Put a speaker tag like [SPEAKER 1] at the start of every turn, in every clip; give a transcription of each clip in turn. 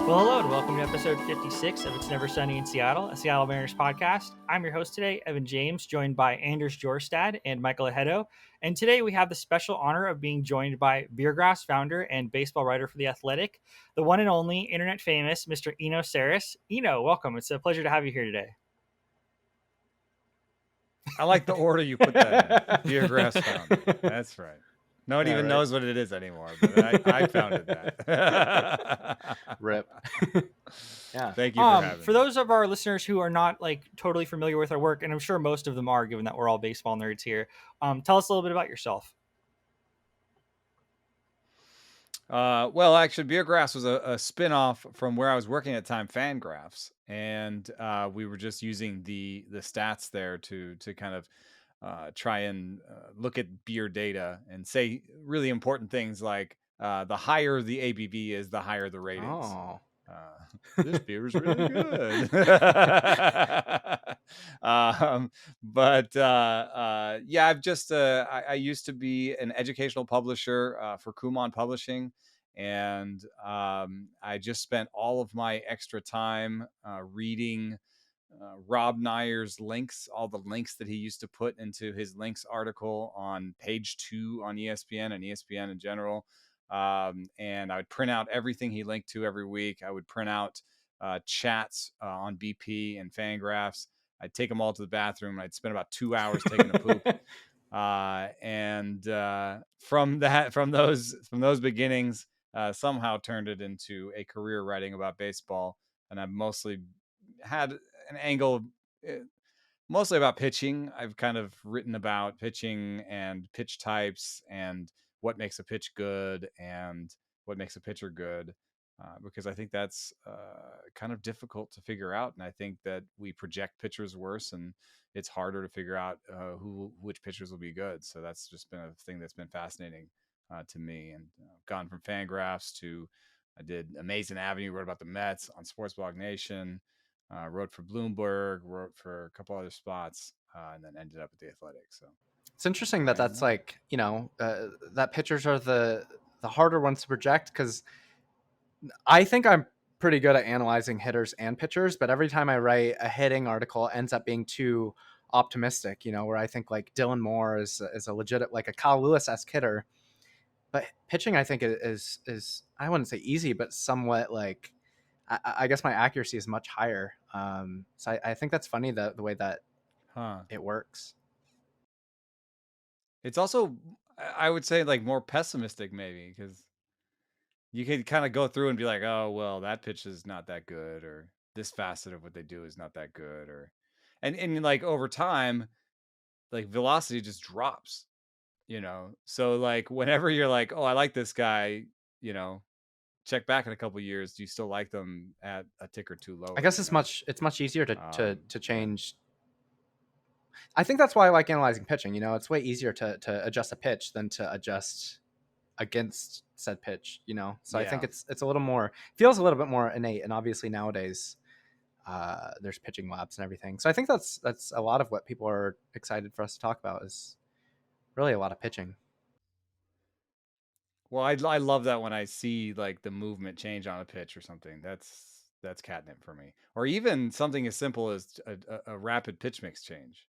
[SPEAKER 1] Well, hello and welcome to episode 56 of It's Never Sunny in Seattle, a Seattle Mariners podcast. I'm your host today, Evan James, joined by Anders Jorstad and Michael Ahedo. And today we have the special honor of being joined by Beergraphs founder and baseball writer for The Athletic, the one and only internet famous Mr. Eno Sarris. Eno, welcome. It's a pleasure to have you here today.
[SPEAKER 2] I like the order you put that in. Beergraphs founder. That's right. No one even knows what it is anymore, but I founded that.
[SPEAKER 3] Rip.
[SPEAKER 2] Yeah. Thank you for having
[SPEAKER 1] For those of our listeners who are not totally familiar with our work, and I'm sure most of them are, given that we're all baseball nerds here, tell us a little bit about yourself.
[SPEAKER 2] Well, actually, Beergraphs was a spin-off from where I was working at the time, Fangraphs, and we were just using the stats there to kind of try and look at beer data and say really important things like the higher the ABV is, the higher the ratings.
[SPEAKER 3] Oh.
[SPEAKER 2] This beer is really good. Yeah, I've just I used to be an educational publisher for Kumon Publishing, and I just spent all of my extra time reading Rob Neyer's links, all the links that he used to put into his links article on page 2 on ESPN and ESPN in general. And I would print out everything he linked to every week. I would print out chats on BP and Fangraphs. I'd take them all to the bathroom, and I'd spend about 2 hours taking a poop. From those beginnings, somehow turned it into a career writing about baseball. And I've mostly had an angle mostly about pitching. I've kind of written about pitching and pitch types and what makes a pitch good and what makes a pitcher good, because I think that's kind of difficult to figure out. And I think that we project pitchers worse, and it's harder to figure out which pitchers will be good. So that's just been a thing that's been fascinating to me. And gone from Fangraphs to I did Amazing Avenue, wrote about the Mets on Sports Blog Nation, wrote for Bloomberg, wrote for a couple other spots, and then ended up at The Athletic. So
[SPEAKER 3] it's interesting that that's that pitchers are the harder ones to project, because I think I'm pretty good at analyzing hitters and pitchers, but every time I write a hitting article, it ends up being too optimistic, where I think like Dylan Moore is a legit, like a Kyle Lewis-esque hitter. But pitching, I think is I wouldn't say easy, but somewhat like, I guess my accuracy is much higher. So I think that's funny, the way that it works.
[SPEAKER 2] It's also, I would say, like more pessimistic maybe, because you could kind of go through and be like, oh, well, that pitch is not that good, or this facet of what they do is not that good, or and like over time, like velocity just drops, So like whenever you're like, oh, I like this guy, check back in a couple of years, do you still like them at a tick or two lower?
[SPEAKER 3] I guess it's much easier to change. I think that's why I like analyzing pitching. It's way easier to adjust a pitch than to adjust against said pitch. So I think it's a little more, feels a little bit more innate. And obviously nowadays there's pitching labs and everything. So I think that's a lot of what people are excited for us to talk about, is really a lot of pitching.
[SPEAKER 2] Well, I love that when I see like the movement change on a pitch or something. That's catnip for me. Or even something as simple as a rapid pitch mix change.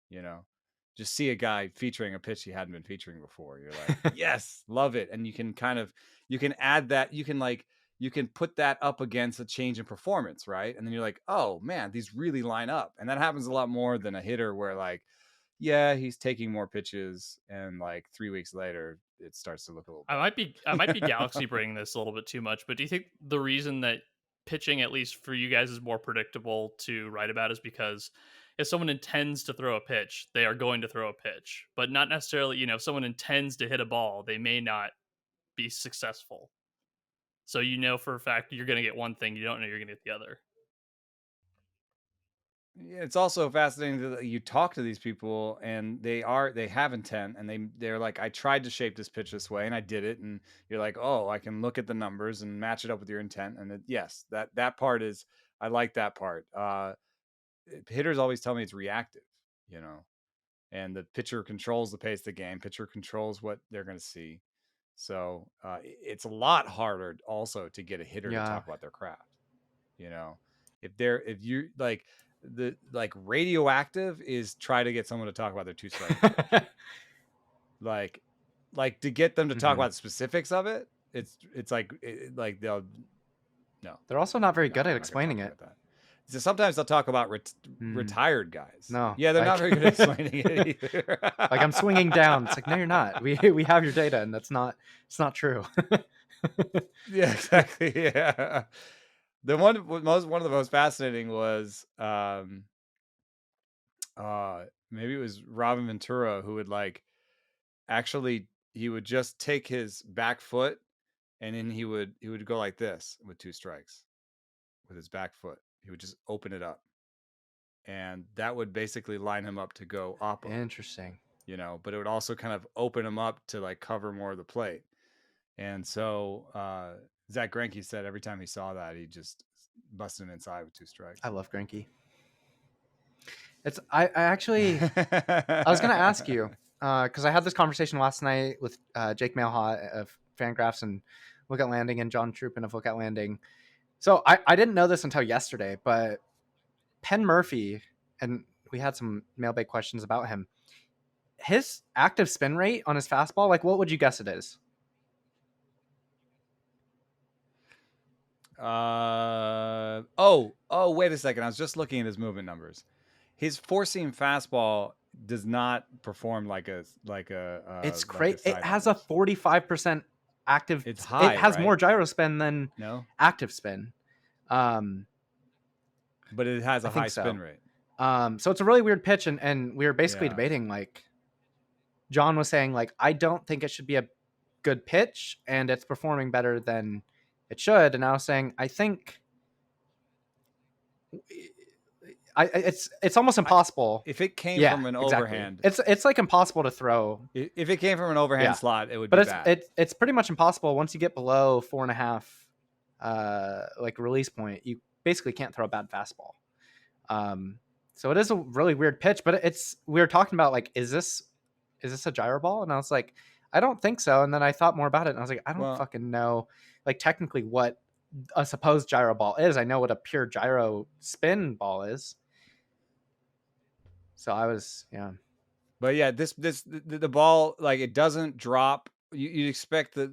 [SPEAKER 2] Just see a guy featuring a pitch he hadn't been featuring before. You're like, yes, love it. And you can add that. You can put that up against a change in performance, right? And then you're like, oh man, these really line up. And that happens a lot more than a hitter where like, yeah, he's taking more pitches, and like 3 weeks later, it starts to look a little
[SPEAKER 4] better. I might be galaxy brain this a little bit too much, but do you think the reason that pitching, at least for you guys, is more predictable to write about is because if someone intends to throw a pitch, they are going to throw a pitch, but not necessarily, if someone intends to hit a ball, they may not be successful. So for a fact you're going to get one thing, you don't know you're going to get the other.
[SPEAKER 2] It's also fascinating that you talk to these people and they have intent, and they're like, I tried to shape this pitch this way and I did it. And you're like, oh, I can look at the numbers and match it up with your intent. And yes, that part is, I like that part. Hitters always tell me it's reactive, and the pitcher controls the pace of the game. Pitcher controls what they're going to see. So it's a lot harder also to get a hitter to talk about their craft. If you like the radioactive is try to get someone to talk about their 2 strike approach. like to get them to talk about the specifics of it. It's like they'll no.
[SPEAKER 3] They're also not very good at
[SPEAKER 2] I'm not gonna
[SPEAKER 3] explaining
[SPEAKER 2] talk
[SPEAKER 3] it.
[SPEAKER 2] about that. So sometimes they'll talk about retired guys.
[SPEAKER 3] No,
[SPEAKER 2] yeah, they're not very good at explaining it either.
[SPEAKER 3] Like, I'm swinging down. It's like, no, you're not. We have your data, and it's not true.
[SPEAKER 2] Yeah, exactly. Yeah. One of the most fascinating was maybe it was Robin Ventura who would he would just take his back foot and then he would go like this with 2 strikes with his back foot. He would just open it up, and that would basically line him up to go up.
[SPEAKER 3] Interesting.
[SPEAKER 2] But it would also kind of open him up to cover more of the plate. And so Zach Greinke said every time he saw that, he just busted him inside with 2 strikes.
[SPEAKER 3] I love Greinke. I actually I was going to ask you because I had this conversation last night with Jake Mailhot of Fangraphs and Look at Landing and John Troopin of Look at Landing. So I didn't know this until yesterday, but Penn Murfee, and we had some mailbag questions about him. His active spin rate on his fastball, what would you guess it is?
[SPEAKER 2] Wait a second. I was just looking at his movement numbers. His 4-seam fastball does not perform like a.
[SPEAKER 3] It's great. It has a 45% active.
[SPEAKER 2] It's high.
[SPEAKER 3] It has
[SPEAKER 2] right?
[SPEAKER 3] more gyro spin than active spin.
[SPEAKER 2] But it has a high spin rate.
[SPEAKER 3] So it's a really weird pitch, and we were basically debating. John was saying, I don't think it should be a good pitch, and it's performing better than it should. And I was saying, I think it's almost impossible.
[SPEAKER 2] If it came from an overhand,
[SPEAKER 3] it's impossible to throw.
[SPEAKER 2] If it came from an overhand slot, it would be bad.
[SPEAKER 3] It's pretty much impossible once you get below 4.5 release point. You basically can't throw a bad fastball. So it is a really weird pitch, but we were talking about is this a gyro ball? And I was like, I don't think so. And then I thought more about it, and I was like, I don't fucking know technically what a supposed gyro ball is. I know what a pure gyro spin ball is. So I was,
[SPEAKER 2] But yeah, the ball, it doesn't drop. You'd expect a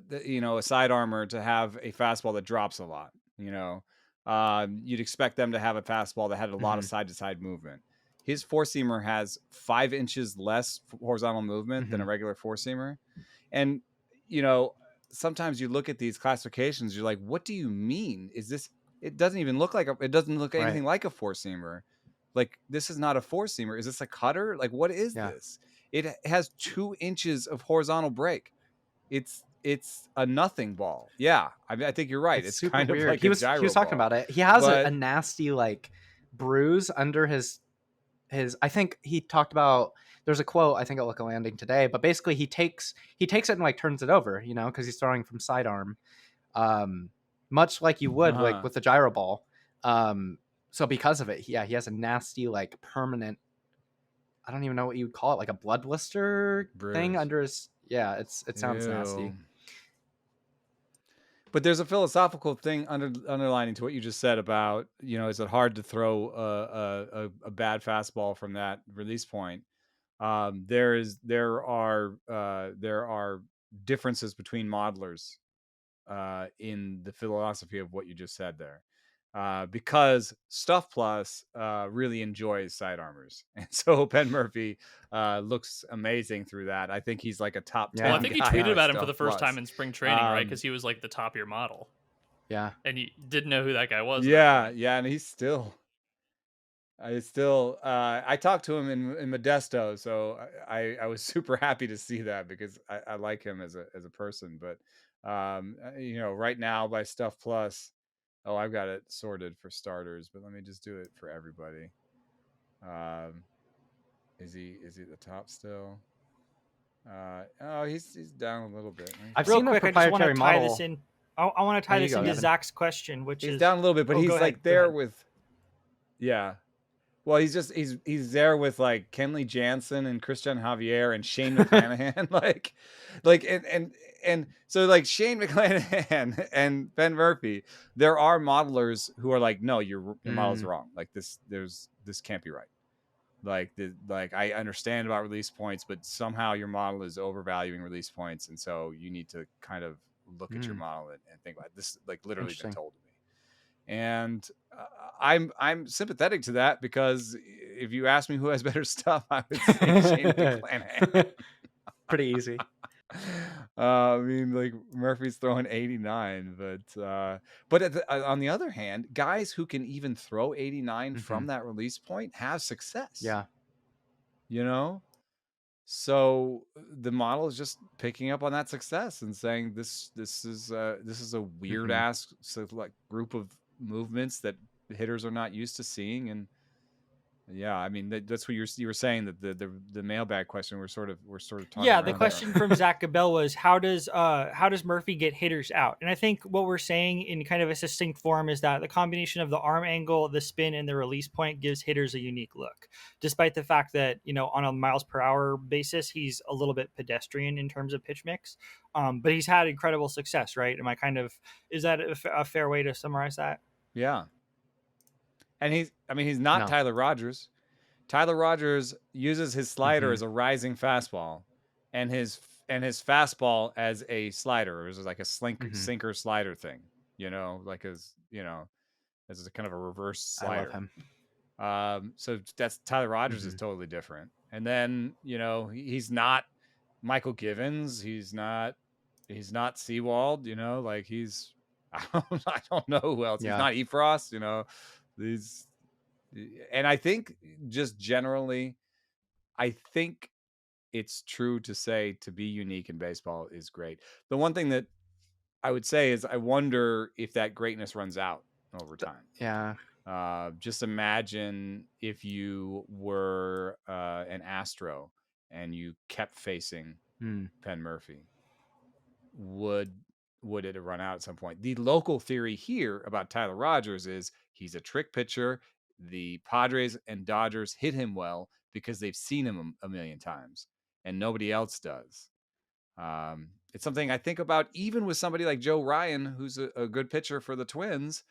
[SPEAKER 2] side armor to have a fastball that drops a lot. You'd expect them to have a fastball that had a lot of side to side movement. His 4-seamer has 5 inches less horizontal movement than a regular 4-seamer. And, sometimes you look at these classifications, you're like, what do you mean? It doesn't even look anything like a 4-seamer. This is not a 4-seamer. Is this a cutter? What is this? It has 2 inches of horizontal break. It's a nothing ball. Yeah. I think you're right. It's kind of weird.
[SPEAKER 3] He was talking about it. He has a nasty bruise under his I think he talked about, there's a quote, I think at Look at Landing today, but basically he takes it and turns it over, because he's throwing from sidearm, much like you would with the gyro ball. So because of it, he has a nasty permanent, I don't even know what you would call it, a blood blister thing under his. Yeah, it sounds nasty.
[SPEAKER 2] But there's a philosophical thing underlining to what you just said about, is it hard to throw a bad fastball from that release point? There are differences between modelers in the philosophy of what you just said there. Because Stuff Plus really enjoys side armors, and so Penn Murfee looks amazing through that. I think he's a top 10.
[SPEAKER 4] Well, I think he tweeted about him for the first
[SPEAKER 2] Plus.
[SPEAKER 4] time in spring training, right? Because he was the top of your model.
[SPEAKER 3] Yeah,
[SPEAKER 4] and you didn't know who that guy was.
[SPEAKER 2] Yeah, and I talked to him in Modesto, so I was super happy to see that because I like him as a person. But right now by Stuff Plus. Oh, I've got it sorted for starters, but let me just do it for everybody. Is he at the top still? He's down a little bit.
[SPEAKER 3] I've
[SPEAKER 1] Real
[SPEAKER 3] seen
[SPEAKER 1] quick,
[SPEAKER 3] a
[SPEAKER 1] I just want
[SPEAKER 3] proprietary
[SPEAKER 1] to tie
[SPEAKER 3] model.
[SPEAKER 1] this in. I want to tie this into
[SPEAKER 3] Evan.
[SPEAKER 1] Zach's question, which
[SPEAKER 2] he's
[SPEAKER 1] is
[SPEAKER 2] down a little bit, but he's
[SPEAKER 1] go ahead,
[SPEAKER 2] there
[SPEAKER 1] go ahead.
[SPEAKER 2] with. Yeah. Well, he's there with like Kenley Jansen and Christian Javier and Shane McClanahan, and so like Shane McClanahan and Penn Murfee, there are modelers who are like, no, your model's wrong. Like this can't be right. Like I understand about release points, but somehow your model is overvaluing release points, and so you need to kind of look at your model and think about it. This. Like literally been told to me. And I'm sympathetic to that, because if you ask me who has better stuff, I would say Shane McClanahan.
[SPEAKER 3] Pretty easy.
[SPEAKER 2] I mean, like Murphy's throwing 89, but on the other hand, guys who can even throw 89 from that release point have success.
[SPEAKER 3] Yeah,
[SPEAKER 2] you know. So the model is just picking up on that success and saying this is a weird ass like group of movements that hitters are not used to seeing. And yeah, I mean that's what you were saying, that the mailbag question we're sort of talking
[SPEAKER 1] yeah, the
[SPEAKER 2] about.
[SPEAKER 1] question from Zach Gabel was how does Murphy get hitters out? And I think what we're saying in kind of a succinct form is that the combination of the arm angle, the spin, and the release point gives hitters a unique look, despite the fact that, you know, on a miles per hour basis he's a little bit pedestrian in terms of pitch mix, but he's had incredible success, right? Is that a fair way to summarize that?
[SPEAKER 2] Yeah. And he's not Tyler Rogers. Tyler Rogers uses his slider as a rising fastball, and his fastball as a slider. It was like a sinker slider thing, you know, like as a kind of a reverse slider.
[SPEAKER 3] I love him.
[SPEAKER 2] So that's Tyler Rogers is totally different. And then, you know, he's not Michael Givens. He's not Seawald, you know, like he's I don't know who else.
[SPEAKER 3] Yeah.
[SPEAKER 2] He's not Efros, you know. And I think just generally, I think it's true to say to be unique in baseball is great. The one thing that I would say is I wonder if that greatness runs out over time.
[SPEAKER 3] Yeah.
[SPEAKER 2] Just imagine if you were an Astro and you kept facing Penn Murfee. Would it run out at some point? The local theory here about Tyler Rogers is he's a trick pitcher. The Padres and Dodgers hit him well because they've seen him a million times and nobody else does. It's something I think about even with somebody like Joe Ryan, who's a good pitcher for the Twins,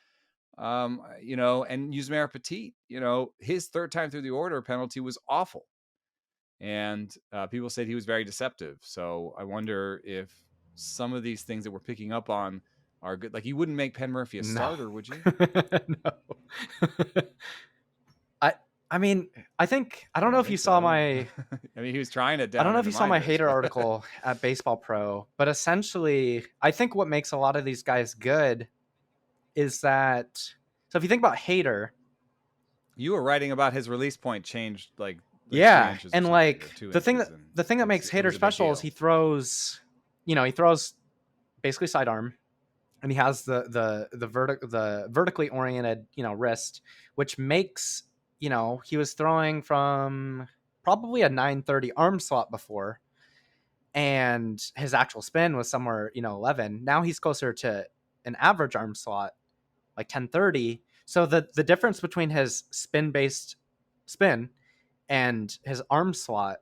[SPEAKER 2] you know, and Yusmeiro Petit, you know, his third time through the order penalty was awful. And people said he was very deceptive. So I wonder if some of these things that we're picking up on are good. Like, you wouldn't make Penn Murfee a starter, would you?
[SPEAKER 3] No. I mean, I don't know if you saw my
[SPEAKER 2] I mean, he was trying it down.
[SPEAKER 3] I don't know if you saw my hater article at Baseball Pro, but essentially I think what makes a lot of these guys good is that, so if you think about Hader,
[SPEAKER 2] you were writing about his release point changed like
[SPEAKER 3] yeah, and like the thing that makes Hader special is he throws basically sidearm, and he has the vertically oriented, you know, wrist, which makes, you know, he was throwing from probably a 930 arm slot before, and his actual spin was somewhere, you know, 11. Now he's closer to an average arm slot, like 1030. So the difference between his spin-based spin and his arm slot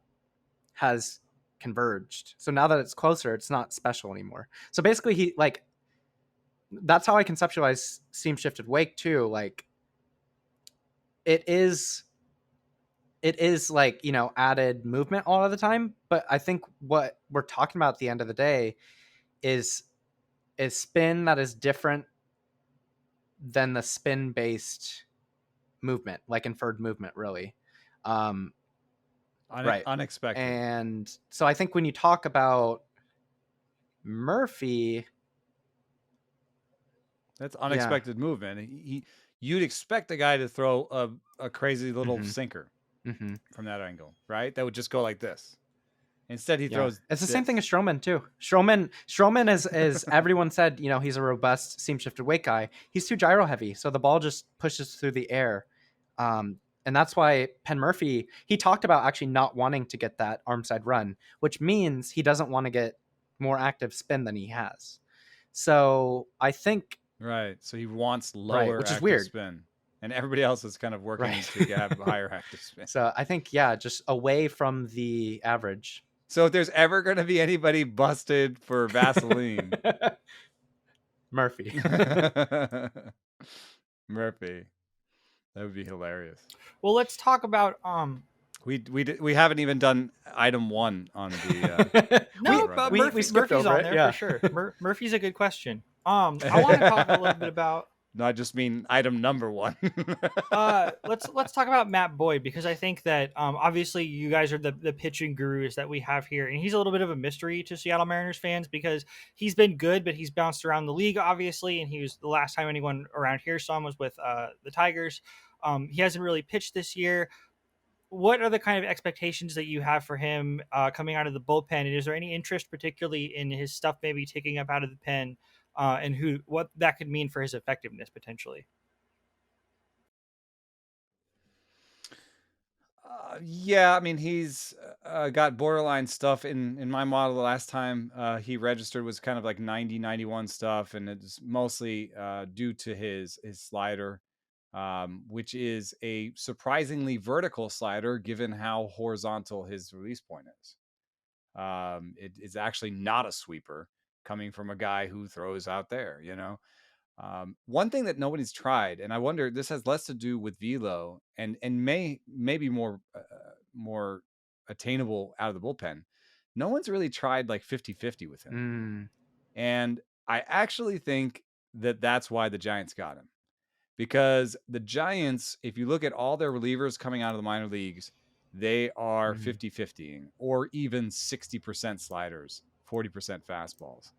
[SPEAKER 3] has converged. So now that it's closer, it's not special anymore. So basically he, like, that's how I conceptualize seam shifted wake too. Like, it is like, you know, added movement all of the time. But I think what we're talking about at the end of the day is spin that is different than the spin based movement, like inferred movement, really. Right.
[SPEAKER 2] Unexpected.
[SPEAKER 3] And so I think when you talk about Murphy,
[SPEAKER 2] that's unexpected movement. You'd expect a guy to throw a crazy little sinker from that angle, right? That would just go like this. Instead, he throws.
[SPEAKER 3] It's the same thing as Stroman too. Stroman as everyone said, you know, he's a robust seam shifted weight guy. He's too gyro heavy, so the ball just pushes through the air. And that's why Penn Murfee, he talked about actually not wanting to get that arm side run, which means he doesn't want to get more active spin than he has. So I think
[SPEAKER 2] right. So he wants lower,
[SPEAKER 3] which is
[SPEAKER 2] active
[SPEAKER 3] weird
[SPEAKER 2] spin, and everybody else is kind of working to have higher active spin.
[SPEAKER 3] So I think, just away from the average.
[SPEAKER 2] So if there's ever going to be anybody busted for Vaseline,
[SPEAKER 3] Murphy.
[SPEAKER 2] Murphy, that would be hilarious.
[SPEAKER 1] Well, let's talk about
[SPEAKER 2] we haven't even done item 1 on the
[SPEAKER 1] no, but
[SPEAKER 3] we
[SPEAKER 1] Murphy's
[SPEAKER 3] skipped over
[SPEAKER 1] on
[SPEAKER 3] it,
[SPEAKER 1] there
[SPEAKER 3] yeah.
[SPEAKER 1] for sure. Murphy's a good question. I want to talk a little bit about.
[SPEAKER 2] No, I just mean item number 1.
[SPEAKER 1] Let's talk about Matt Boyd, because I think that obviously you guys are the pitching gurus that we have here, and he's a little bit of a mystery to Seattle Mariners fans because he's been good, but he's bounced around the league obviously, and he was the last time anyone around here saw him was with the Tigers. He hasn't really pitched this year. What are the kind of expectations that you have for him coming out of the bullpen? And is there any interest particularly in his stuff maybe taking up out of the pen and what that could mean for his effectiveness potentially?
[SPEAKER 2] Yeah, I mean, he's got borderline stuff in my model. The last time he registered was kind of like 90, 91 stuff, and it's mostly due to his slider, which is a surprisingly vertical slider given how horizontal his release point is. It is actually not a sweeper coming from a guy who throws out there, one thing that nobody's tried, and I wonder, this has less to do with velo and maybe more attainable out of the bullpen. No one's really tried like 50-50 with him. And I actually think that that's why the Giants got him, because the Giants, if you look at all their relievers coming out of the minor leagues, they are 50-50 or even 60% sliders, 40% fastballs.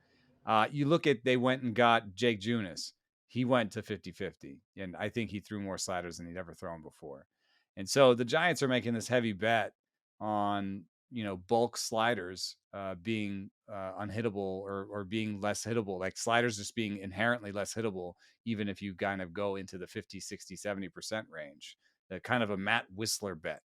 [SPEAKER 2] You look at, they went and got Jake Junis. He went to 50-50, and I think he threw more sliders than he'd ever thrown before. And so the Giants are making this heavy bet on, bulk sliders being unhittable or being less hittable, like sliders just being inherently less hittable, even if you kind of go into the 50, 60, 70% range. Kind of a Matt Whistler bet,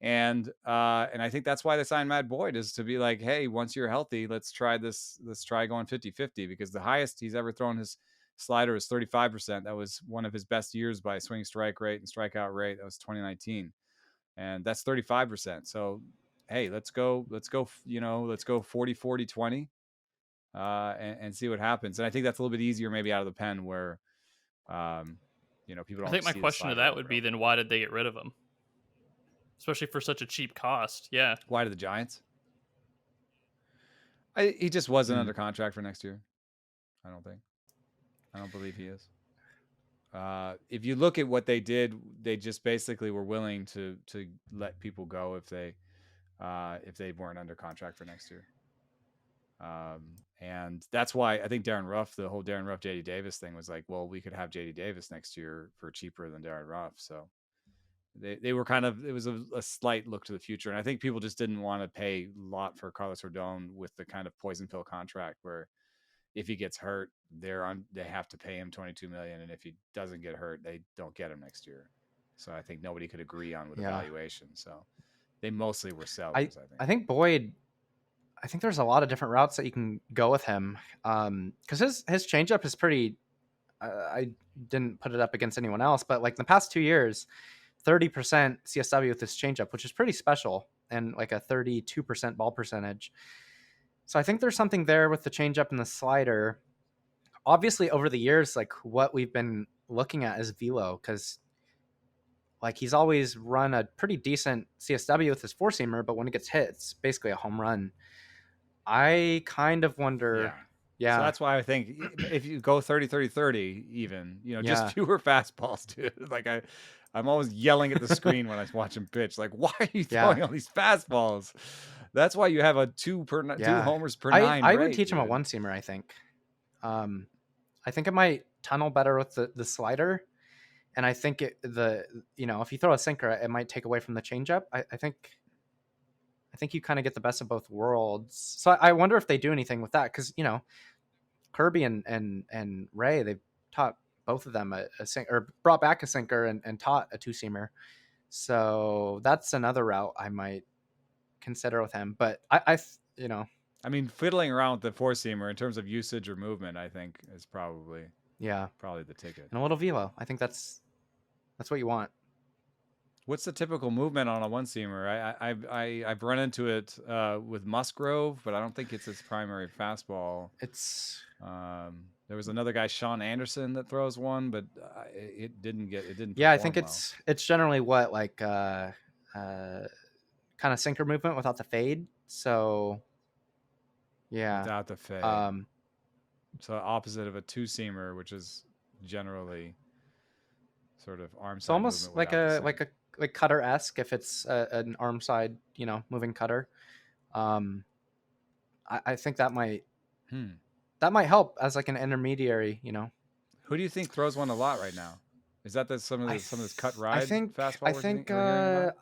[SPEAKER 2] And I think that's why they signed Matt Boyd, is to be like, hey, once you're healthy, let's try this. Let's try going 50-50, because the highest he's ever thrown his slider is 35%. That was one of his best years by swing strike rate and strikeout rate. That was 2019. And that's 35%. So, hey, let's go, let's go 40-40-20 and see what happens. And I think that's a little bit easier maybe out of the pen where, people don't.
[SPEAKER 4] I think my question to that would be, then why did they get rid of him? Especially for such a cheap cost. Yeah.
[SPEAKER 2] Why did the Giants? He just wasn't under contract for next year. I don't believe he is. If you look at what they did, they just basically were willing to let people go if they weren't under contract for next year. And that's why I think the whole Darren Ruff, JD Davis thing was like, well, we could have JD Davis next year for cheaper than Darren Ruff. So they were kind of, it was a slight look to the future. And I think people just didn't want to pay a lot for Carlos Rodon with the kind of poison pill contract where if he gets hurt, they have to pay him $22 million. And if he doesn't get hurt, they don't get him next year. So I think nobody could agree on with evaluation. So they mostly were sellers,
[SPEAKER 3] I think Boyd, I think there's a lot of different routes that you can go with him. Cause his changeup is pretty, I didn't put it up against anyone else, but like the past 2 years, 30% CSW with this changeup, which is pretty special, and like a 32% ball percentage. So I think there's something there with the changeup and the slider. Obviously, over the years, like what we've been looking at is velo, because like he's always run a pretty decent CSW with his four seamer, but when it gets hit, it's basically a home run. I kind of wonder. Yeah.
[SPEAKER 2] So that's why I think if you go 30-30-30, even, just fewer fastballs, dude. Like I'm always yelling at the screen when I watch him pitch. Like, why are you throwing all these fastballs? That's why you have a two homers per nine.
[SPEAKER 3] I would teach him a one seamer. I think it might tunnel better with the slider, and I think if you throw a sinker, it might take away from the changeup. I think you kind of get the best of both worlds. So I wonder if they do anything with that, because Kirby and Ray, they've taught both of them a sinker, or brought back a sinker and taught a two seamer. So that's another route I might consider with him. But I
[SPEAKER 2] mean, fiddling around with the four seamer in terms of usage or movement, I think is probably the ticket.
[SPEAKER 3] And a little velo. I think that's That's what you want.
[SPEAKER 2] What's the typical movement on a one-seamer? I've run into it with Musgrove, but I don't think it's its primary fastball.
[SPEAKER 3] It's
[SPEAKER 2] there was another guy, Sean Anderson, that throws one, but it didn't.
[SPEAKER 3] Yeah, I think
[SPEAKER 2] well.
[SPEAKER 3] it's generally what like kind of sinker movement without the fade. So yeah,
[SPEAKER 2] Without the fade. So opposite of a two-seamer, which is generally sort of arm side.
[SPEAKER 3] So almost like a cutter-esque if it's an arm side, moving cutter. I think that might help as like an intermediary.
[SPEAKER 2] Who do you think throws one a lot right now? Is that some of this cut ride fastball?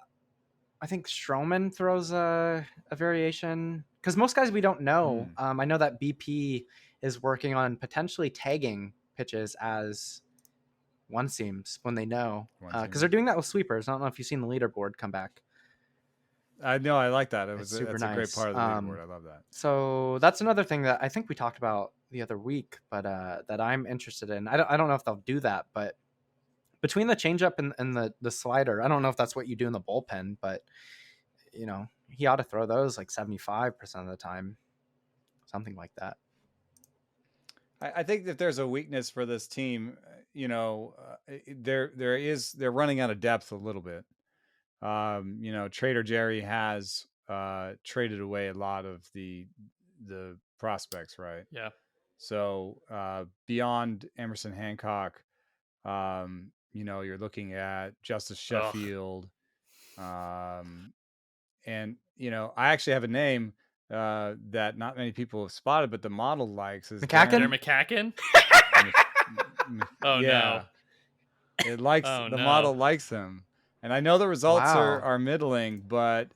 [SPEAKER 3] I think Stroman throws a variation because most guys we don't know. I know that BP is working on potentially tagging pitches as one seams when they know, because they're doing that with sweepers. I don't know if you've seen the leaderboard come back.
[SPEAKER 2] I know, I like that. That's
[SPEAKER 3] nice.
[SPEAKER 2] A great part of the leaderboard. I love that.
[SPEAKER 3] So that's another thing that I think we talked about the other week, but that I'm interested in. I don't know if they'll do that, but between the changeup and the slider, I don't know if that's what you do in the bullpen, but he ought to throw those like 75% of the time, something like that.
[SPEAKER 2] I think that there's a weakness for this team. They're running out of depth a little bit. Trader Jerry has traded away a lot of the prospects, right?
[SPEAKER 4] Yeah.
[SPEAKER 2] So beyond Emerson Hancock, you're looking at Justice Sheffield, and I actually have a name that not many people have spotted, but the model likes is
[SPEAKER 4] McCacken. Oh
[SPEAKER 2] yeah. No! It likes model likes him, and I know the results are middling, but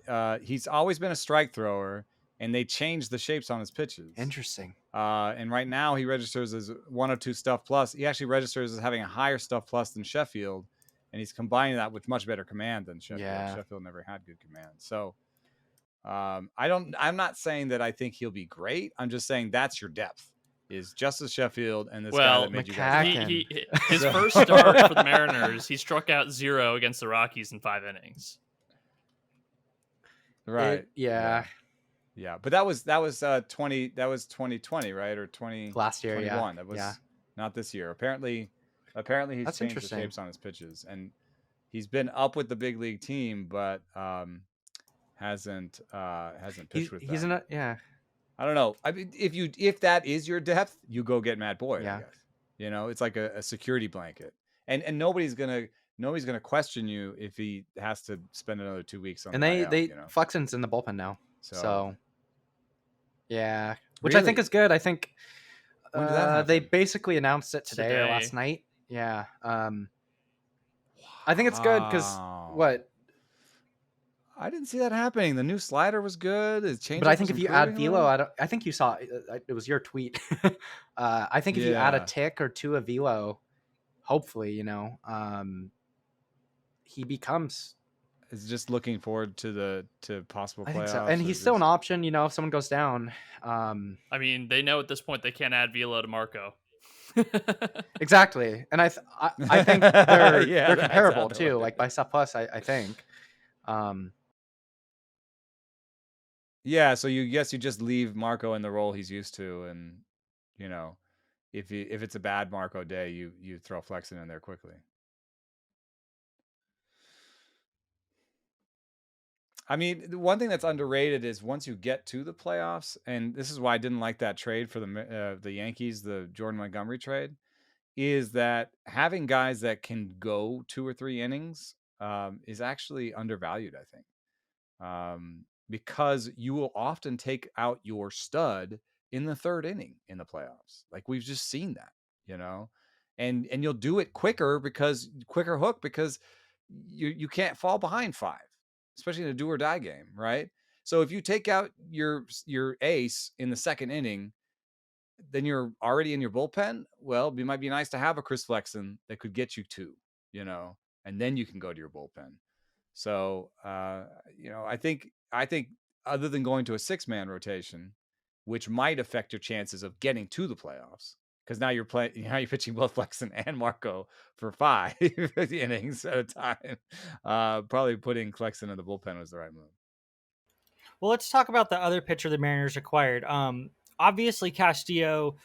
[SPEAKER 2] he's always been a strike thrower, and they changed the shapes on his pitches.
[SPEAKER 3] Interesting.
[SPEAKER 2] And right now he registers as 102 stuff plus. He actually registers as having a higher stuff plus than Sheffield, and he's combining that with much better command than Sheffield.
[SPEAKER 3] Yeah.
[SPEAKER 2] Sheffield never had good command, so. I'm not saying that I think he'll be great. I'm just saying that's your depth is Justice Sheffield and this guy that made
[SPEAKER 3] McCacken.
[SPEAKER 2] you guys.
[SPEAKER 4] His first start for the Mariners, he struck out 0 against the Rockies in 5 innings.
[SPEAKER 2] Right.
[SPEAKER 3] Yeah.
[SPEAKER 2] But that was 2020, right? Or 20
[SPEAKER 3] last year,
[SPEAKER 2] 21. That was not this year. Apparently he's changed the shapes on his pitches, and he's been up with the big league team, but hasn't pitched with them. I don't know. I mean, if that is your depth, you go get Matt Boyd.
[SPEAKER 3] Yeah.
[SPEAKER 2] I guess. It's like a security blanket, and nobody's gonna question you if he has to spend another 2 weeks on.
[SPEAKER 3] And Flexen's in the bullpen now, so yeah, which
[SPEAKER 2] really?
[SPEAKER 3] I think is good. I think
[SPEAKER 2] when did that happen?
[SPEAKER 3] They basically announced it today or last night. Yeah, I think it's good because what.
[SPEAKER 2] I didn't see that happening. The new slider was good.
[SPEAKER 3] But I think if you add velo, I think you saw it was your tweet. I think if you add a tick or two of velo, hopefully, he becomes.
[SPEAKER 2] Is just looking forward to possible playoffs.
[SPEAKER 3] I think so. And he's still an option, if someone goes down.
[SPEAKER 4] I mean, they know at this point they can't add velo to Marco.
[SPEAKER 3] Exactly, and I think they're comparable too, like by stuff plus. I think.
[SPEAKER 2] Yeah, so you just leave Marco in the role he's used to, and if it's a bad Marco day, you throw Flexen in there quickly. I mean, the one thing that's underrated is once you get to the playoffs, and this is why I didn't like that trade for the Yankees, the Jordan Montgomery trade, is that having guys that can go 2 or 3 innings is actually undervalued, I think. Because you will often take out your stud in the 3rd inning in the playoffs. Like we've just seen that, and you'll do it quicker because you can't fall behind 5, especially in a do or die game. Right. So if you take out your ace in the 2nd inning, then you're already in your bullpen. Well, it might be nice to have a Chris Flexen that could get you 2, and then you can go to your bullpen. So, I think other than going to a 6-man rotation, which might affect your chances of getting to the playoffs, because now you're pitching both Flexen and Marco for 5 innings at a time. Probably putting Flexen in the bullpen was the right move.
[SPEAKER 1] Well, let's talk about the other pitcher the Mariners acquired. Obviously Castillo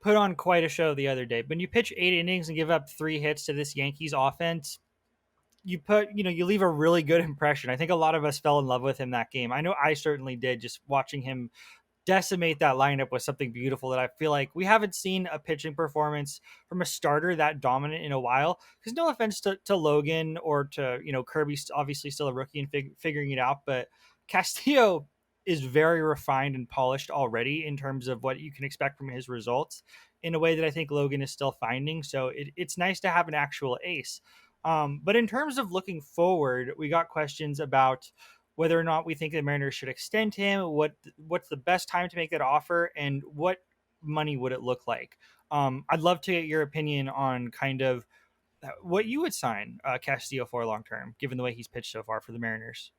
[SPEAKER 1] put on quite a show the other day. When you pitch 8 innings and give up 3 hits to this Yankees offense, you leave a really good impression. I think a lot of us fell in love with him that game. I know I certainly did. Just watching him decimate that lineup was something beautiful that I feel like we haven't seen a pitching performance from a starter that dominant in a while. Because no offense to Logan or to, Kirby's obviously still a rookie and figuring it out, but Castillo is very refined and polished already in terms of what you can expect from his results in a way that I think Logan is still finding. So it's nice to have an actual ace. But in terms of looking forward, we got questions about whether or not we think the Mariners should extend him, what's the best time to make that offer, and what money would it look like. I'd love to get your opinion on kind of what you would sign Castillo for long term, given the way he's pitched so far for the Mariners.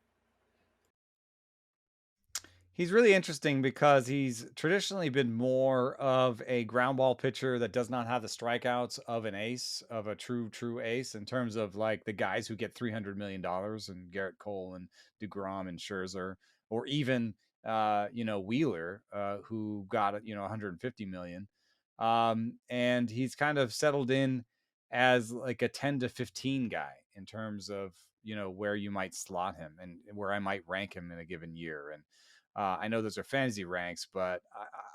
[SPEAKER 2] He's really interesting because he's traditionally been more of a ground ball pitcher that does not have the strikeouts of an ace, of a true ace, in terms of like the guys who get $300 million and Garrett Cole and DeGrom and Scherzer, or even, Wheeler, who got, $150 million. And he's kind of settled in as like a 10 to 15 guy in terms of, where you might slot him and where I might rank him in a given year. And, I know those are fantasy ranks, but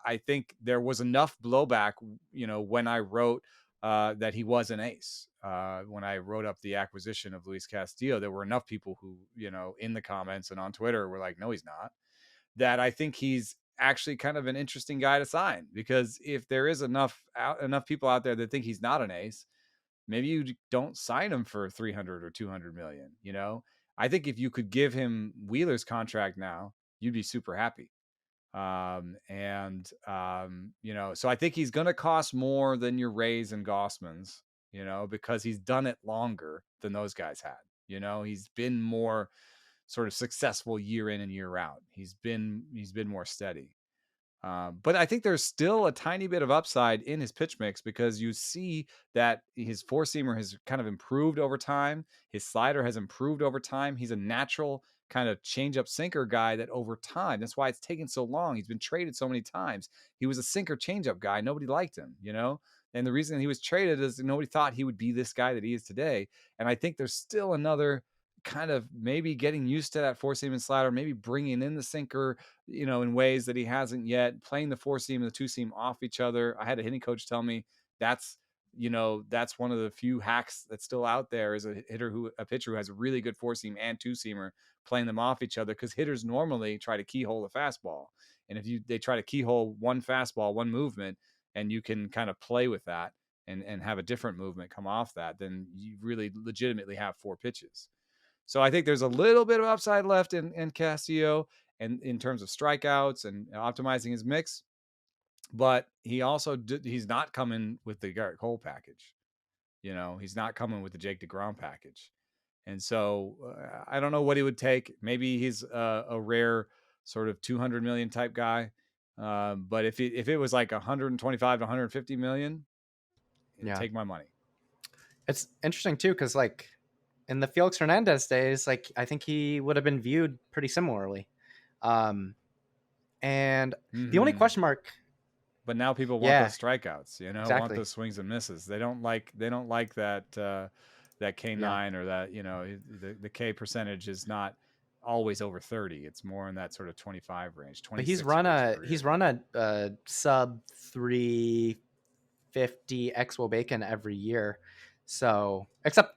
[SPEAKER 2] I think there was enough blowback, when I wrote that he was an ace. When I wrote up the acquisition of Luis Castillo, there were enough people who, in the comments and on Twitter were like, no, he's not. That I think he's actually kind of an interesting guy to sign, because if there is enough people out there that think he's not an ace, maybe you don't sign him for 300 or 200 million. I think if you could give him Wheeler's contract now, you'd be super happy. So I think he's going to cost more than your Rays and Gossmans, because he's done it longer than those guys had. He's been more sort of successful year in and year out. He's been more steady. But I think there's still a tiny bit of upside in his pitch mix, because you see that his 4-seamer has kind of improved over time. His slider has improved over time. He's a natural kind of change-up sinker guy that over time, that's why it's taken so long. He's been traded so many times. He was a sinker change-up guy. Nobody liked him, And the reason he was traded is nobody thought he would be this guy that he is today. And I think there's still another kind of maybe getting used to that 4-seam and slider, maybe bringing in the sinker, in ways that he hasn't yet, playing the 4-seam and the 2-seam off each other. I had a hitting coach tell me that's one of the few hacks that's still out there, is a pitcher who has a really good 4-seam and 2-seamer, playing them off each other, because hitters normally try to keyhole the fastball. And if they try to keyhole one fastball, one movement, and you can kind of play with that and have a different movement come off that, then you really legitimately have 4 pitches. So I think there's a little bit of upside left in Castillo, and in terms of strikeouts and optimizing his mix. But he's not coming with the Garrett Cole package. He's not coming with the Jake DeGrom package. And so I don't know what he would take. Maybe he's a rare sort of 200 million type guy. But if it was like 125 to 150 million, take my money.
[SPEAKER 3] It's interesting too, because like in the Felix Hernandez days, like I think he would have been viewed pretty similarly. And the only question mark,
[SPEAKER 2] but now people want those strikeouts,
[SPEAKER 3] exactly.
[SPEAKER 2] Want those swings and misses. They don't like that that K9 or that, the K percentage is not always over 30. It's more in that sort of 25 range.
[SPEAKER 3] But he's run a sub 350 Exwo Bacon every year. So except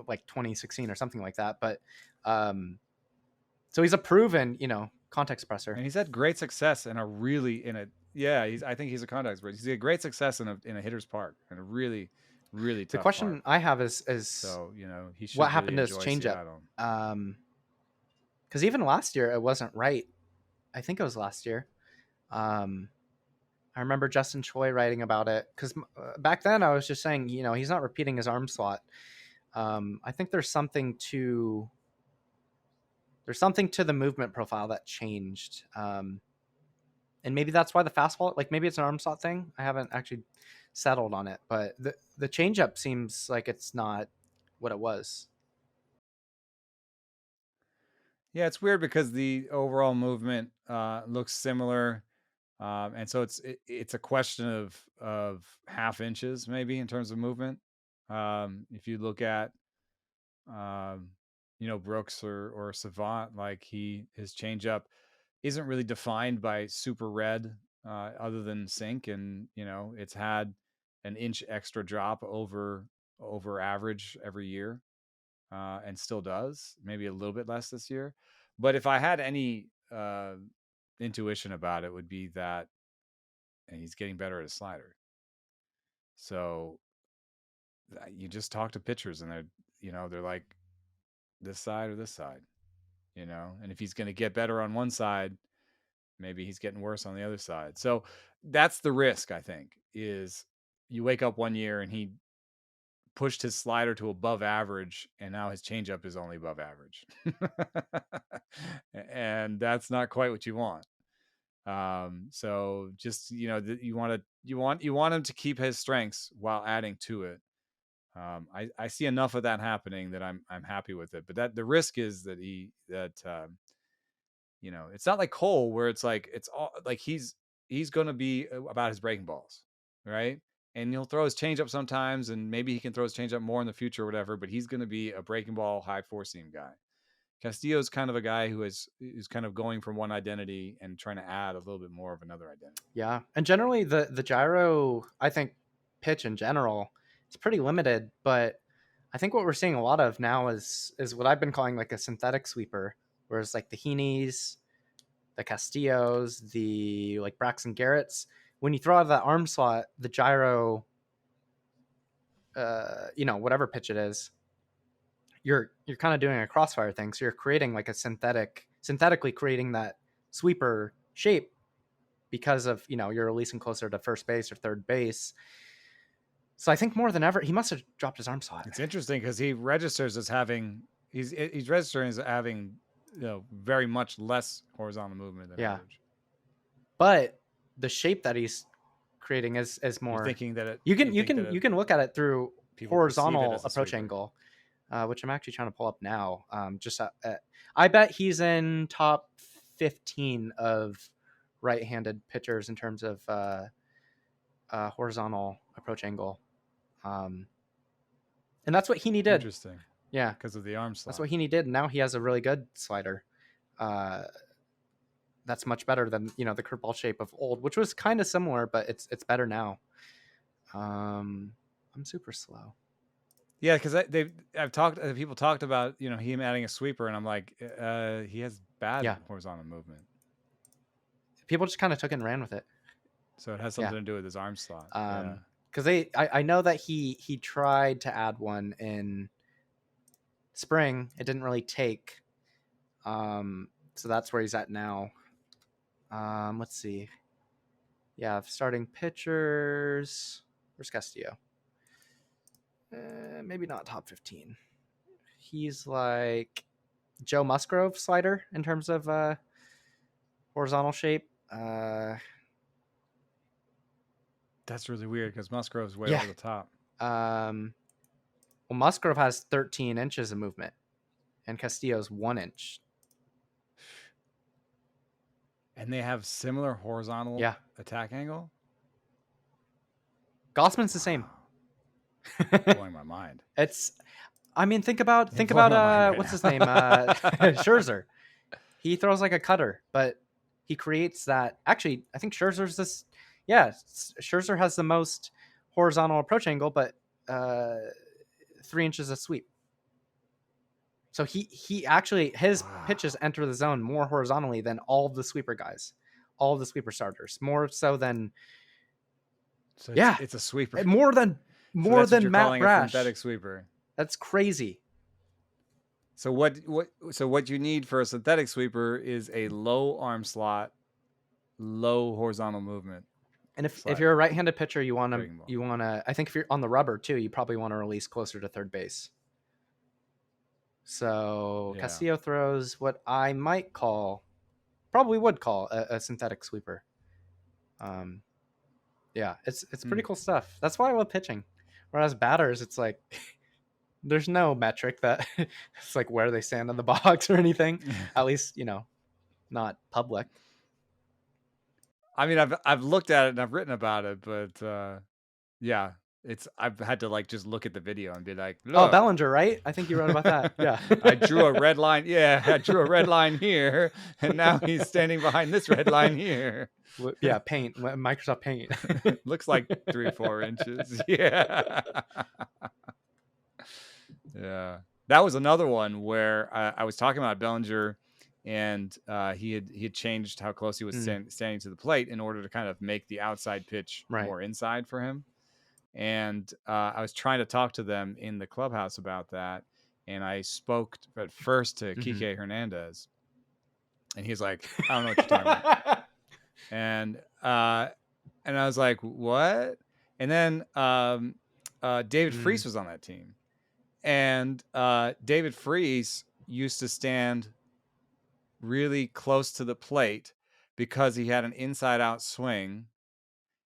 [SPEAKER 3] like 2016 or something like that. But so he's a proven, context presser.
[SPEAKER 2] And he's had great success I think he's a contact presser. He's had great success in a hitter's park, and a really, really tough
[SPEAKER 3] The question
[SPEAKER 2] park.
[SPEAKER 3] I have is
[SPEAKER 2] so, he should
[SPEAKER 3] what
[SPEAKER 2] really
[SPEAKER 3] happened to his changeup? Because even last year it wasn't right. I think it was last year. I remember Justin Choi writing about it, because back then I was just saying, he's not repeating his arm slot. I think there's something to the movement profile that changed. And And maybe that's why the fastball, like maybe it's an arm slot thing. I haven't actually settled on it, but the changeup seems like it's not what it was.
[SPEAKER 2] Yeah, it's weird because the overall movement looks similar, and so it's a question of half inches maybe in terms of movement. If you look at Brooks or Savant, like his changeup isn't really defined by super red, other than sink, and it's had an inch extra drop over average every year, and still does, maybe a little bit less this year. But if I had any intuition about it, would be that he's getting better at his slider. So you just talk to pitchers and they're like this side or this side, and if he's going to get better on one side, maybe he's getting worse on the other side. So that's the risk, I think, is you wake up one year and he pushed his slider to above average, and now his changeup is only above average. And that's not quite what you want. So just, you want him to keep his strengths while adding to it. I see enough of that happening that I'm happy with it. But that the risk is that it's not like Cole where it's like it's all like he's going to be about his breaking balls, right? And he'll throw his changeup sometimes, and maybe he can throw his changeup more in the future or whatever. But he's going to be a breaking ball, high four seam guy. Castillo's kind of a guy who's kind of going from one identity and trying to add a little bit more of another identity.
[SPEAKER 3] Yeah, and generally the gyro, I think, pitch in general, it's pretty limited. But I think what we're seeing a lot of now is what I've been calling like a synthetic sweeper, whereas like the Heaney's, the Castillos, the like Braxton Garrett's, when you throw out that arm slot, the gyro, whatever pitch it is, you're kind of doing a crossfire thing. So you're creating like a synthetically creating that sweeper shape because of, you're releasing closer to first base or third base. So I think more than ever, he must have dropped his arm slot.
[SPEAKER 2] It's interesting because he registers as having, he's registering as having, very much less horizontal movement than average.
[SPEAKER 3] But the shape that he's creating is more.
[SPEAKER 2] You're thinking that
[SPEAKER 3] you can look at it through horizontal approach angle, which I'm actually trying to pull up now. I bet he's in top 15 of right-handed pitchers in terms of horizontal approach angle, and that's what Heaney did.
[SPEAKER 2] Interesting.
[SPEAKER 3] Yeah,
[SPEAKER 2] because of the arm slot.
[SPEAKER 3] That's what Heaney did. And now he has a really good slider. That's much better than the curveball shape of old, which was kind of similar, but it's better now. I'm super slow.
[SPEAKER 2] Yeah, because people talked about him adding a sweeper, and I'm like, he has bad horizontal movement.
[SPEAKER 3] People just kind of took it and ran with it.
[SPEAKER 2] So it has something to do with his arm slot.
[SPEAKER 3] Because I know that he tried to add one in spring. It didn't really take. So that's where he's at now. Let's see. Yeah, starting pitchers. Where's Castillo? Maybe not top 15. He's like Joe Musgrove slider in terms of horizontal shape.
[SPEAKER 2] That's really weird because Musgrove's way over the top.
[SPEAKER 3] Well, Musgrove has 13 inches of movement, and Castillo's 1 inch.
[SPEAKER 2] And they have similar horizontal attack angle?
[SPEAKER 3] Gossman's the same.
[SPEAKER 2] Blowing my mind.
[SPEAKER 3] Think about what's his name? Scherzer. He throws like a cutter, but he creates that. Actually, I think Scherzer's this. Yeah, Scherzer has the most horizontal approach angle, but 3 inches of sweep. So he actually, his pitches enter the zone more horizontally than all of the sweeper guys, all of the sweeper starters, more so than.
[SPEAKER 2] So it's a sweeper.
[SPEAKER 3] More than Matt Brash.
[SPEAKER 2] Synthetic sweeper.
[SPEAKER 3] That's crazy.
[SPEAKER 2] So what you need for a synthetic sweeper is a low arm slot, low horizontal movement.
[SPEAKER 3] And if you're a right-handed pitcher, you want to. I think if you're on the rubber too, you probably want to release closer to third base. So Castillo throws what I probably would call a synthetic sweeper. Yeah, it's pretty cool stuff. That's why I love pitching. Whereas batters, it's like there's no metric that it's like where they stand on the box or anything. At least, not public.
[SPEAKER 2] I mean, I've looked at it and I've written about it, but yeah, I've had to like just look at the video and be like,
[SPEAKER 3] Oh,
[SPEAKER 2] look,
[SPEAKER 3] Bellinger, right? I think you wrote about that. Yeah.
[SPEAKER 2] I drew a red line. Yeah, I drew a red line here, and now he's standing behind this red line here.
[SPEAKER 3] Yeah, Paint, Microsoft Paint.
[SPEAKER 2] Looks like 3-4 inches. Yeah. Yeah. That was another one where I was talking about Bellinger, and he had changed how close he was standing to the plate in order to kind of make the outside pitch more inside for him. And I was trying to talk to them in the clubhouse about that. And I spoke at first to Kike Hernandez. And he's like, I don't know what you're talking about. And I was like, what? And then David Freese was on that team. And David Freese used to stand really close to the plate because he had an inside-out swing.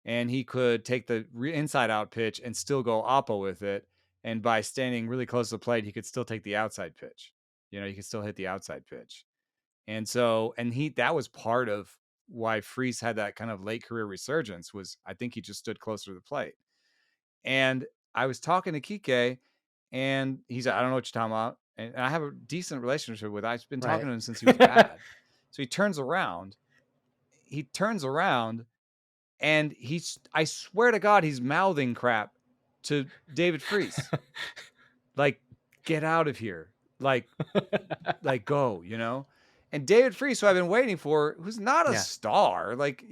[SPEAKER 2] And he could take the inside-out pitch and still go oppo with it. And by standing really close to the plate, he could still take the outside pitch. He could still hit the outside pitch. And so, that was part of why Freese had that kind of late career resurgence, was I think he just stood closer to the plate. And I was talking to Kike, and he's like, I don't know what you're talking about. And I have a decent relationship with him. I've been talking to him since he was bad. So he turns around. And I swear to God, he's mouthing crap to David Freese. Like, get out of here. Like go, And David Freese, who I've been waiting for, who's not a star, like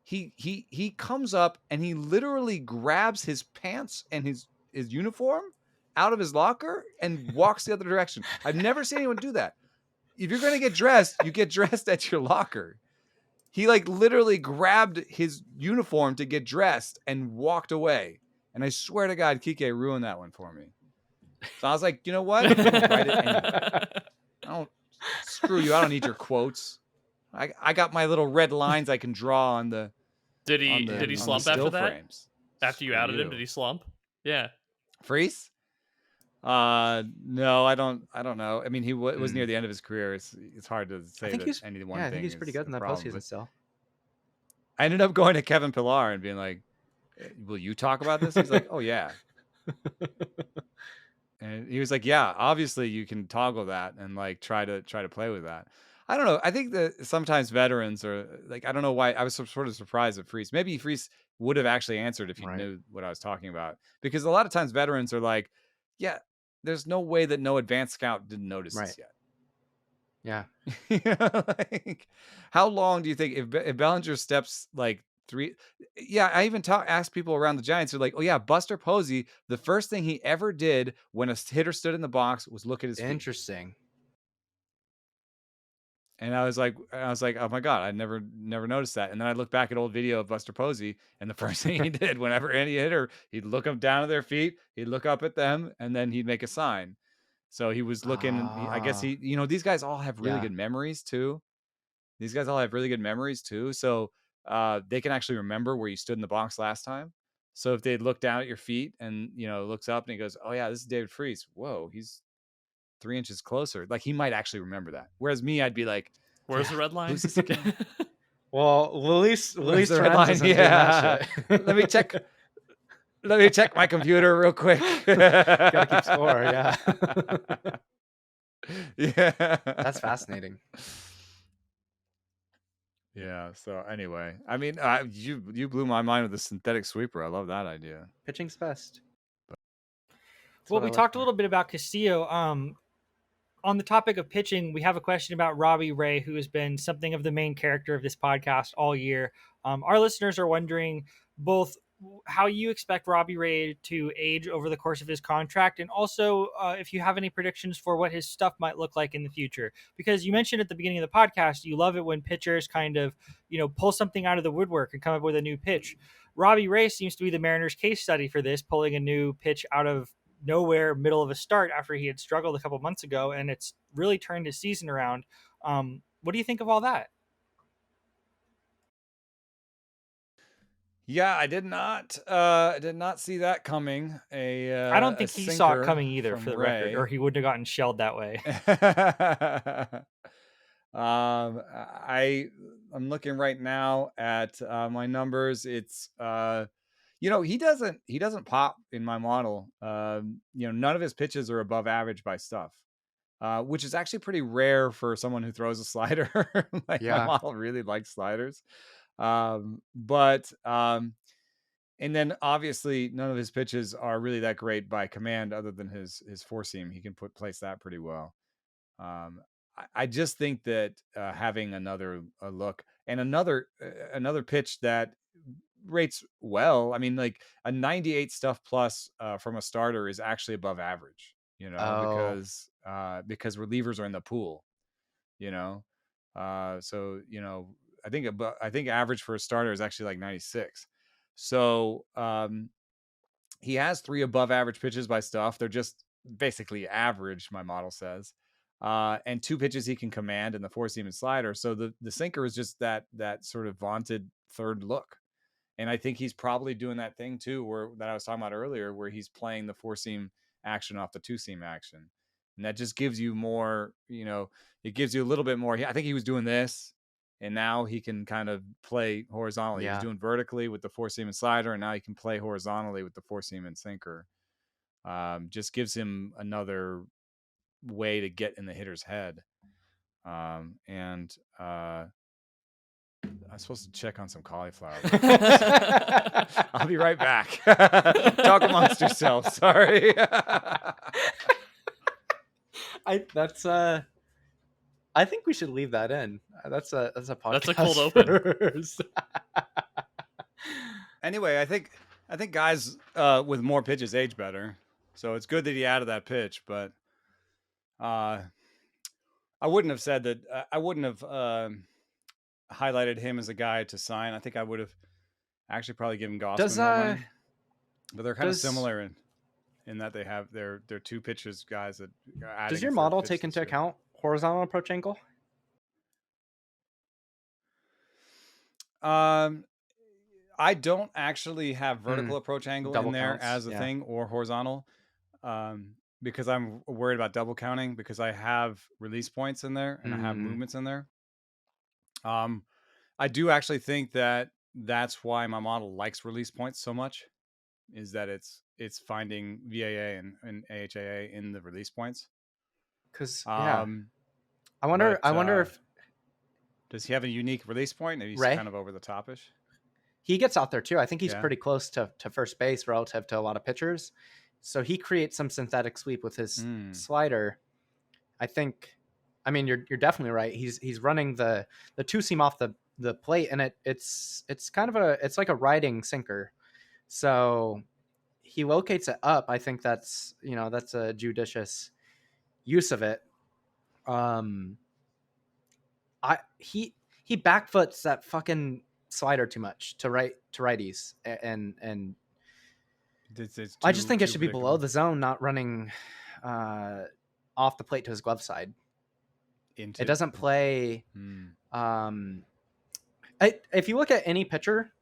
[SPEAKER 2] he comes up and he literally grabs his pants and his uniform out of his locker and walks the other direction. I've never seen anyone do that. If you're going to get dressed, you get dressed at your locker. He like literally grabbed his uniform to get dressed and walked away. And I swear to God, Kike ruined that one for me. So I was like, you know what? I'm gonna write it anyway. Screw you. I don't need your quotes. I got my little red lines I can draw on the.
[SPEAKER 4] Did he slump after that?
[SPEAKER 2] Frames.
[SPEAKER 4] After you outed him, did he slump? Yeah.
[SPEAKER 2] Freese? No, I don't know. I mean, he was near the end of his career. It's hard to say that any one thing.
[SPEAKER 3] I think he's pretty good in that postseason still.
[SPEAKER 2] I ended up going to Kevin Pillar and being like, will you talk about this? He's like, oh yeah. And he was like, yeah, obviously you can toggle that and like try to play with that. I don't know. I think that sometimes veterans are like, I don't know why. I was sort of surprised at Freese. Maybe Freese would have actually answered if he knew what I was talking about, because a lot of times veterans are like, yeah, there's no way that no advanced scout didn't notice this yet.
[SPEAKER 3] Yeah.
[SPEAKER 2] Like, how long do you think if Bellinger steps like 3? Yeah, I even asked people around the Giants. They're like, oh yeah, Buster Posey, the first thing he ever did when a hitter stood in the box was look at his feet.
[SPEAKER 3] Interesting.
[SPEAKER 2] And I was like, oh my God, I never noticed that. And then I looked back at old video of Buster Posey, and the first thing he did whenever any hitter, he'd look them down at their feet, he'd look up at them, and then he'd make a sign. So he was looking. I guess these guys all have really good memories too. So they can actually remember where you stood in the box last time. So if they look down at your feet and looks up and he goes, oh yeah, this is David Freese. Whoa, he's 3 inches closer. Like, he might actually remember that. Whereas me, I'd be like,
[SPEAKER 4] where's the red line?
[SPEAKER 2] Who's this again?
[SPEAKER 3] Well, Luis
[SPEAKER 2] the red line? Yeah. Let me check my computer real quick.
[SPEAKER 3] Gotta keep score. Yeah.
[SPEAKER 2] Yeah.
[SPEAKER 3] That's fascinating.
[SPEAKER 2] Yeah. So anyway, I mean, you blew my mind with the synthetic sweeper. I love that idea.
[SPEAKER 3] Pitching's best.
[SPEAKER 1] Well, we talked a little bit about Castillo. On the topic of pitching, we have a question about Robbie Ray, who has been something of the main character of this podcast all year. Our listeners are wondering both how you expect Robbie Ray to age over the course of his contract, and also if you have any predictions for what his stuff might look like in the future. Because you mentioned at the beginning of the podcast, you love it when pitchers kind of, pull something out of the woodwork and come up with a new pitch. Robbie Ray seems to be the Mariners' case study for this, pulling a new pitch out of nowhere, middle of a start after he had struggled a couple months ago, and it's really turned his season around. What do you think of all that?
[SPEAKER 2] Yeah, I did not see that coming.
[SPEAKER 1] I don't
[SPEAKER 2] A
[SPEAKER 1] think he saw it
[SPEAKER 2] sinker
[SPEAKER 1] coming either,
[SPEAKER 2] from
[SPEAKER 1] for the record, or
[SPEAKER 2] Ray.
[SPEAKER 1] he wouldn't have gotten shelled that way.
[SPEAKER 2] I'm looking right now at my numbers. It's he doesn't pop in my model. None of his pitches are above average by stuff. Which is actually pretty rare for someone who throws a slider. My model really likes sliders. And then obviously none of his pitches are really that great by command, other than his four seam. He can place that pretty well. I just think that having another look and another pitch that rates well. I mean, like a 98 stuff plus from a starter is actually above average. Because relievers are in the pool. So I think average for a starter is actually like 96. So he has 3 above average pitches by stuff. They're just basically average, my model says. And 2 pitches he can command in the four seam and slider. So the sinker is just that sort of vaunted third look. And I think he's probably doing that thing too, that I was talking about earlier, where he's playing the four seam action off the two seam action. And that just gives you more, it gives you a little bit more. I think he was doing this, and now he can kind of play horizontally. He was doing vertically with the four seam and slider, and now he can play horizontally with the four seam and sinker. Just gives him another way to get in the hitter's head. I'm supposed to check on some cauliflower. I'll be right back. Talk amongst yourselves. Sorry.
[SPEAKER 3] I think we should leave that in. That's a podcast.
[SPEAKER 4] That's a cold open.
[SPEAKER 2] Anyway, I think guys with more pitches age better. So it's good that he added that pitch, but I wouldn't have said that. I wouldn't have highlighted him as a guy to sign. I think I would have actually probably given Gossman more money. But they're kind of similar in that they have their two pitchers guys that are adding.
[SPEAKER 3] Does your model take into account horizontal approach angle?
[SPEAKER 2] I don't actually have vertical approach angle in there as a thing, or horizontal, because I'm worried about double counting, because I have release points in there and I have movements in there. I do actually think that that's why my model likes release points so much, is that it's finding VAA and AHAA in the release points.
[SPEAKER 3] Because I wonder if
[SPEAKER 2] does he have a unique release point? Maybe he's
[SPEAKER 3] Ray?
[SPEAKER 2] Kind of over the top-ish.
[SPEAKER 3] He gets out there too. I think he's pretty close to first base relative to a lot of pitchers. So he creates some synthetic sweep with his slider. I mean, you're definitely right. He's running the two seam off the plate, and it's kind of it's like a riding sinker. So he locates it up. I think that's a judicious use of it. He backfoots that fucking slider too much to righties, and I just think it should be below the zone, not running off the plate to his glove side. It doesn't play. If you look at any pitcher,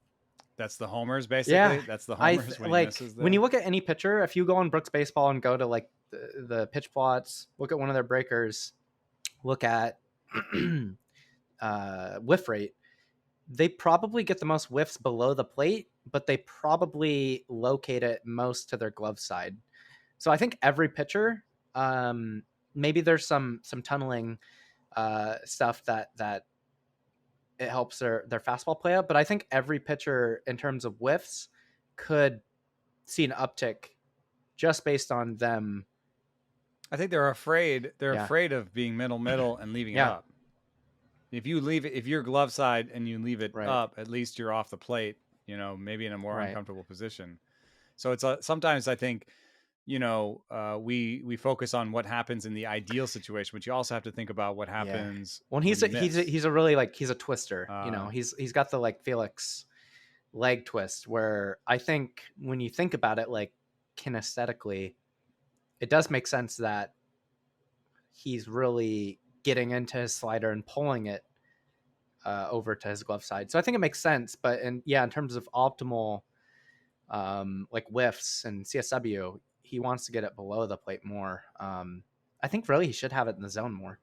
[SPEAKER 2] that's the homers basically. Yeah, that's the homers when he misses them.
[SPEAKER 3] When you look at any pitcher, if you go on Brooks Baseball and go to like the pitch plots, look at one of their breakers, look at whiff rate, they probably get the most whiffs below the plate, but they probably locate it most to their glove side. So I think every pitcher, maybe there's some tunneling stuff that it helps their fastball play up, but I think every pitcher in terms of whiffs could see an uptick just based on them.
[SPEAKER 2] I think they're afraid of being middle and leaving it up. If you leave it, if you're glove side and you leave it up, at least you're off the plate, maybe in a more uncomfortable position. So it's sometimes I think, we focus on what happens in the ideal situation, but you also have to think about what happens.
[SPEAKER 3] Well, he's a really he's a twister. He's got the like Felix leg twist, where I think when you think about it, like kinesthetically, it does make sense that he's really getting into his slider and pulling it over to his glove side. So I think it makes sense. But in terms of optimal like whiffs and CSW, he wants to get it below the plate more. I think really he should have it in the zone more.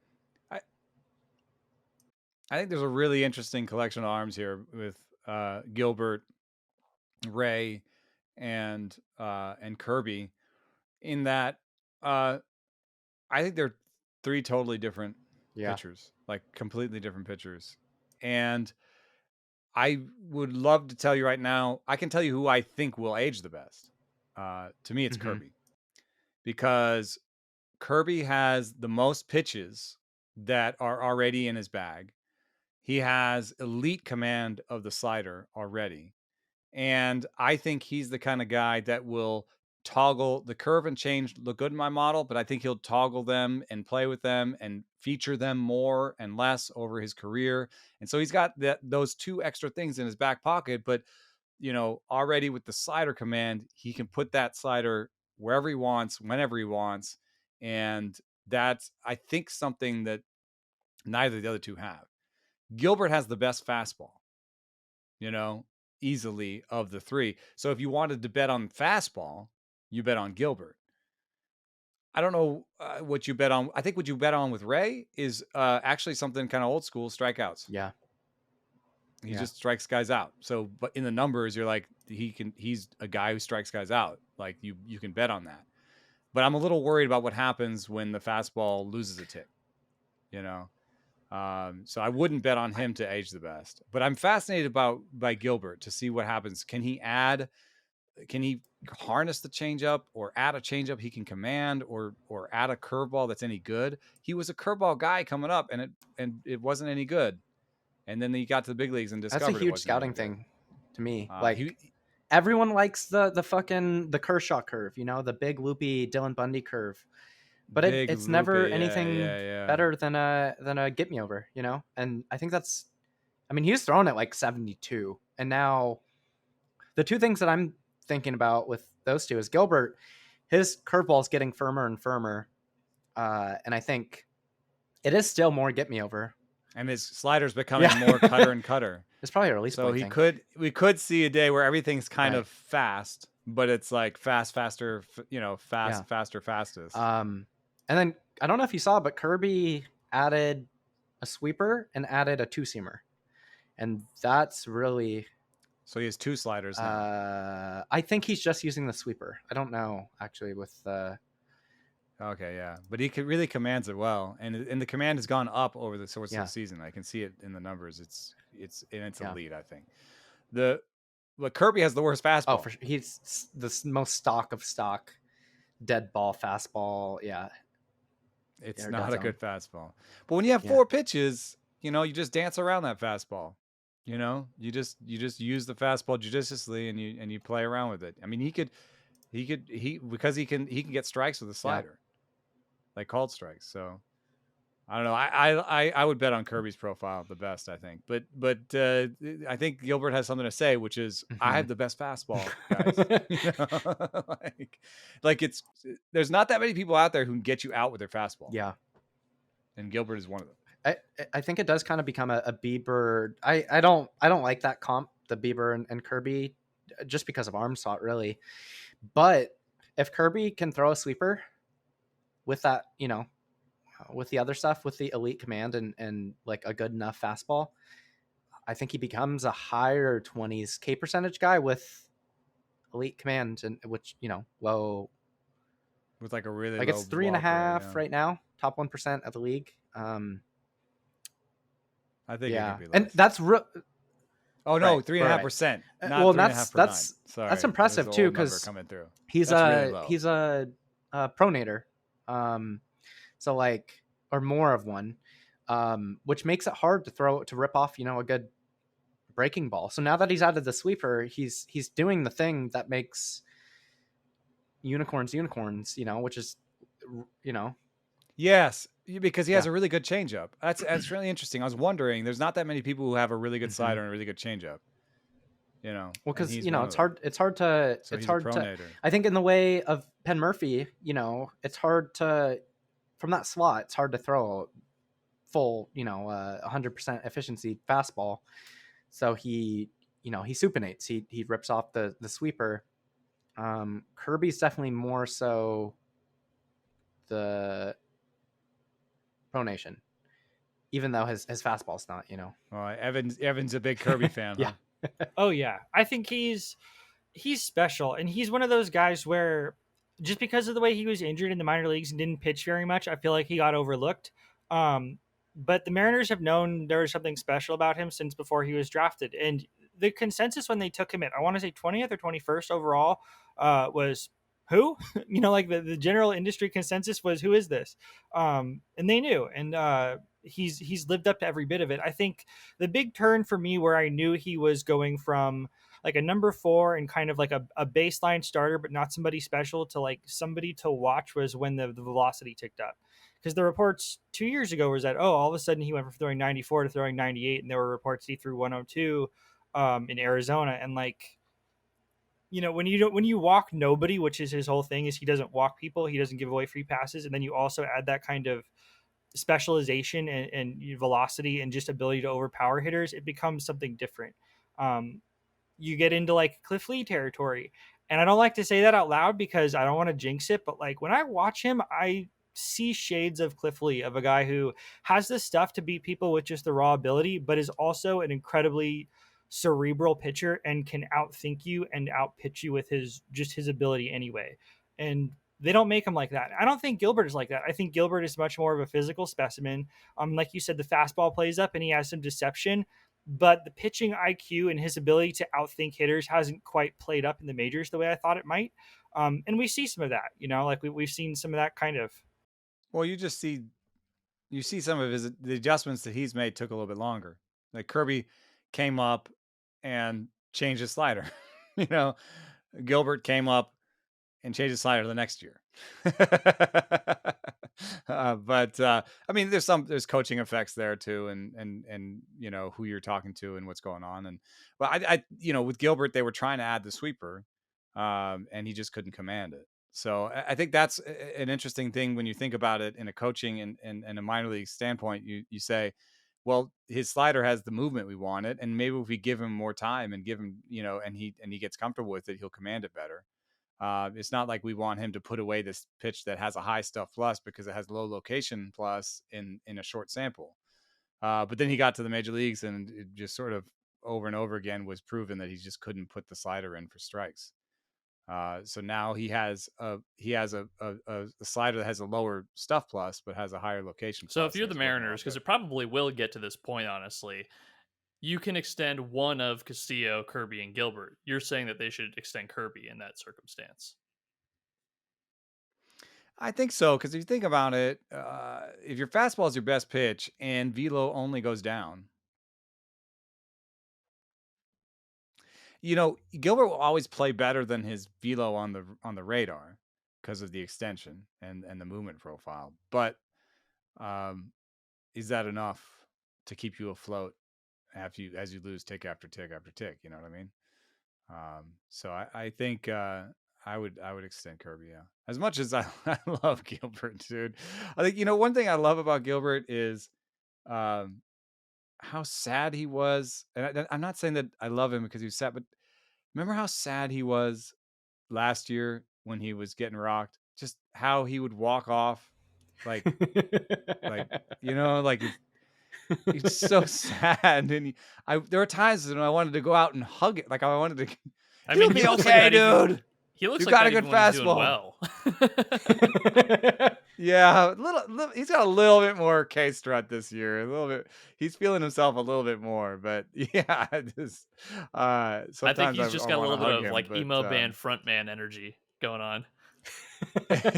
[SPEAKER 2] I think there's a really interesting collection of arms here with Gilbert, Ray, and Kirby, in that I think they're three totally different pitchers, like completely different pitchers. And I would love to tell you right now, I can tell you who I think will age the best. To me, it's Kirby, because Kirby has the most pitches that are already in his bag. He has elite command of the slider already. And I think he's the kind of guy that will toggle the curve and change look good in my model, but I think he'll toggle them and play with them and feature them more and less over his career. And so he's got those two extra things in his back pocket, but already with the slider command, he can put that slider wherever he wants, whenever he wants. And that's, I think, something that neither of the other two have. Gilbert has the best fastball, easily of the three. So if you wanted to bet on fastball, you bet on Gilbert. I don't know what you bet on. I think what you bet on with Ray is actually something kind of old school, strikeouts.
[SPEAKER 3] Yeah.
[SPEAKER 2] He just strikes guys out. So, but in the numbers, you're like, he's a guy who strikes guys out. Like you can bet on that. But I'm a little worried about what happens when the fastball loses a tick, So I wouldn't bet on him to age the best, but I'm fascinated by Gilbert to see what happens. Can he harness the changeup, or add a changeup he can command, or add a curveball that's any good? He was a curveball guy coming up, and it wasn't any good. And then he got to the big leagues and discovered
[SPEAKER 3] that's a huge scouting thing to me. Everyone likes the Kershaw curve, the big loopy Dylan Bundy curve. But it's never anything better than a get me over, And I think he was throwing it like 72. And now the two things that I'm thinking about with those two is Gilbert, his curveball is getting firmer and firmer. And I think it is still more get me over. And
[SPEAKER 2] his slider's becoming more cutter and cutter.
[SPEAKER 3] It's probably a release point
[SPEAKER 2] thing. We could see a day where everything's kind of fast, but it's like fast, faster, faster, fastest.
[SPEAKER 3] And then I don't know if you saw, but Kirby added a sweeper and added a two-seamer. And that's really...
[SPEAKER 2] So he has two sliders now.
[SPEAKER 3] I think he's just using the sweeper. I don't know, actually, with...
[SPEAKER 2] Okay, yeah. But he really commands it well. And the command has gone up over the course of the season. I can see it in the numbers. It's elite, I think. But Kirby has the worst fastball.
[SPEAKER 3] Oh, for sure. He's the most stock of stock. Dead ball, fastball, yeah.
[SPEAKER 2] It's not a good fastball. But when you have four pitches, you just dance around that fastball. You just use the fastball judiciously and you play around with it. I mean, he can get strikes with a slider, like called strikes. So I don't know. I would bet on Kirby's profile the best, I think. But I think Gilbert has something to say, which is I have the best fastball, guys. like there's not that many people out there who can get you out with their fastball.
[SPEAKER 3] Yeah,
[SPEAKER 2] and Gilbert is one of them.
[SPEAKER 3] I think it does kind of become a Bieber. I don't like that comp, the Bieber and Kirby, just because of arm slot, really. But if Kirby can throw a sweeper with that, with the other stuff, with the elite command and like a good enough fastball, I think he becomes a higher 20s K percentage guy with elite command, and which, low.
[SPEAKER 2] With like a really
[SPEAKER 3] like
[SPEAKER 2] low
[SPEAKER 3] it's 3.5 right now, top 1% of the league.
[SPEAKER 2] I think it could be less.
[SPEAKER 3] And that's
[SPEAKER 2] Oh no, 3.5%.
[SPEAKER 3] Well, that's impressive too, because he's a pronator, so like, or more of one, which makes it hard to rip off a good breaking ball. So now that he's added the sweeper, he's doing the thing that makes unicorns, which is
[SPEAKER 2] Yes, because he has a really good changeup. That's really interesting. I was wondering, there's not that many people who have a really good slider and a really good changeup.
[SPEAKER 3] Well, because it's hard to I think in the way of Penn Murfee, it's hard to, from that slot, it's hard to throw full, 100% efficiency fastball. So he supinates. He rips off the sweeper. Kirby's definitely more so the pronation, even though his fastball's not,
[SPEAKER 2] Well, Evan's a big Kirby fan,
[SPEAKER 3] Yeah.
[SPEAKER 2] huh?
[SPEAKER 1] Oh yeah, I think he's special, and he's one of those guys where just because of the way he was injured in the minor leagues and didn't pitch very much, I feel like he got overlooked. But the Mariners have known there was something special about him since before he was drafted, and the consensus when they took him at, I want to say 20th or 21st overall, was who? Like the general industry consensus was, who is this? And they knew, and he's lived up to every bit of it. I think the big turn for me where I knew he was going from like a number 4 and kind of like a baseline starter, but not somebody special, to like somebody to watch, was when the velocity ticked up. Because the reports 2 years ago was that, all of a sudden he went from throwing 94 to throwing 98. And there were reports he threw 102 in Arizona. And like, when you walk nobody, which is his whole thing, is he doesn't walk people, he doesn't give away free passes. And then you also add that kind of specialization and velocity and just ability to overpower hitters, it becomes something different. You get into like Cliff Lee territory. And I don't like to say that out loud because I don't want to jinx it, but like when I watch him, I see shades of Cliff Lee, of a guy who has the stuff to beat people with just the raw ability, but is also an incredibly cerebral pitcher and can outthink you and outpitch you with his ability anyway. And they don't make him like that. I don't think Gilbert is like that. I think Gilbert is much more of a physical specimen. Like you said, the fastball plays up and he has some deception, but the pitching IQ and his ability to outthink hitters hasn't quite played up in the majors the way I thought it might. And we see some of that, like we've seen some of that kind of.
[SPEAKER 2] Well, you see some of the adjustments that he's made took a little bit longer. Like Kirby came up and changed his slider. Gilbert came up and changed his slider the next year. But I mean, there's coaching effects there too, and who you're talking to and what's going on. But I with Gilbert, they were trying to add the sweeper, and he just couldn't command it. So I think that's an interesting thing when you think about it in a coaching and a minor league standpoint. You say, well, his slider has the movement we wanted, and maybe if we give him more time and give him, and he gets comfortable with it, he'll command it better. It's not like we want him to put away this pitch that has a high stuff plus because it has low location plus in a short sample. But then he got to the major leagues and it just sort of over and over again was proven that he just couldn't put the slider in for strikes. So now he has a slider that has a lower stuff plus, but has a higher location.
[SPEAKER 4] So if you're the Mariners, because it probably will get to this point, honestly, you can extend one of Castillo, Kirby, and Gilbert. You're saying that they should extend Kirby in that circumstance.
[SPEAKER 2] I think so, because if you think about it, if your fastball is your best pitch and velo only goes down, Gilbert will always play better than his velo on the radar because of the extension and the movement profile. But is that enough to keep you afloat as you lose tick after tick after tick? You know what I mean? So I think I would extend Kirby. Yeah, as much as I love Gilbert, dude. I think one thing I love about Gilbert is how sad he was. And I'm not saying that I love him because he was sad, but remember how sad he was last year when he was getting rocked? Just how he would walk off, like he's so sad. And there were times when I wanted to go out and hug it, like I wanted to.
[SPEAKER 4] I mean,
[SPEAKER 2] he looks okay, dude.
[SPEAKER 4] He looks
[SPEAKER 2] you
[SPEAKER 4] like
[SPEAKER 2] got
[SPEAKER 4] that
[SPEAKER 2] a good
[SPEAKER 4] even
[SPEAKER 2] fastball.
[SPEAKER 4] Doing well.
[SPEAKER 2] Yeah, he's got a little bit more K strut this year. A little bit, he's feeling himself a little bit more. But yeah, just
[SPEAKER 4] I think he's just got a little bit of like emo band frontman energy going on.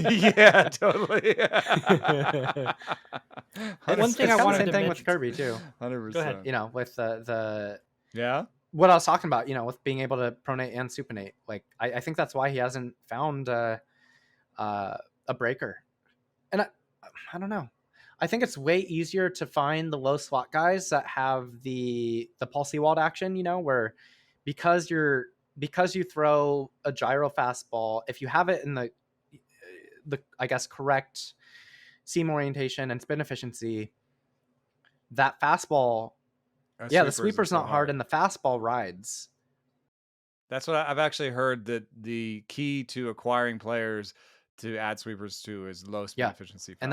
[SPEAKER 2] Yeah, totally.
[SPEAKER 1] One thing I wanted to mention
[SPEAKER 3] with Kirby too.
[SPEAKER 2] 100%.
[SPEAKER 1] Go ahead.
[SPEAKER 3] With the
[SPEAKER 2] yeah.
[SPEAKER 3] What I was talking about, with being able to pronate and supinate, like I think that's why he hasn't found a breaker. And I don't know. I think it's way easier to find the low slot guys that have the Paul Sewald action, where because you throw a gyro fastball, if you have it in the I guess correct seam orientation and spin efficiency, that fastball. The sweeper's not hard, and the fastball rides.
[SPEAKER 2] That's what I've actually heard, that the key to acquiring players to add sweepers to is low speed efficiency fastballs.
[SPEAKER 3] And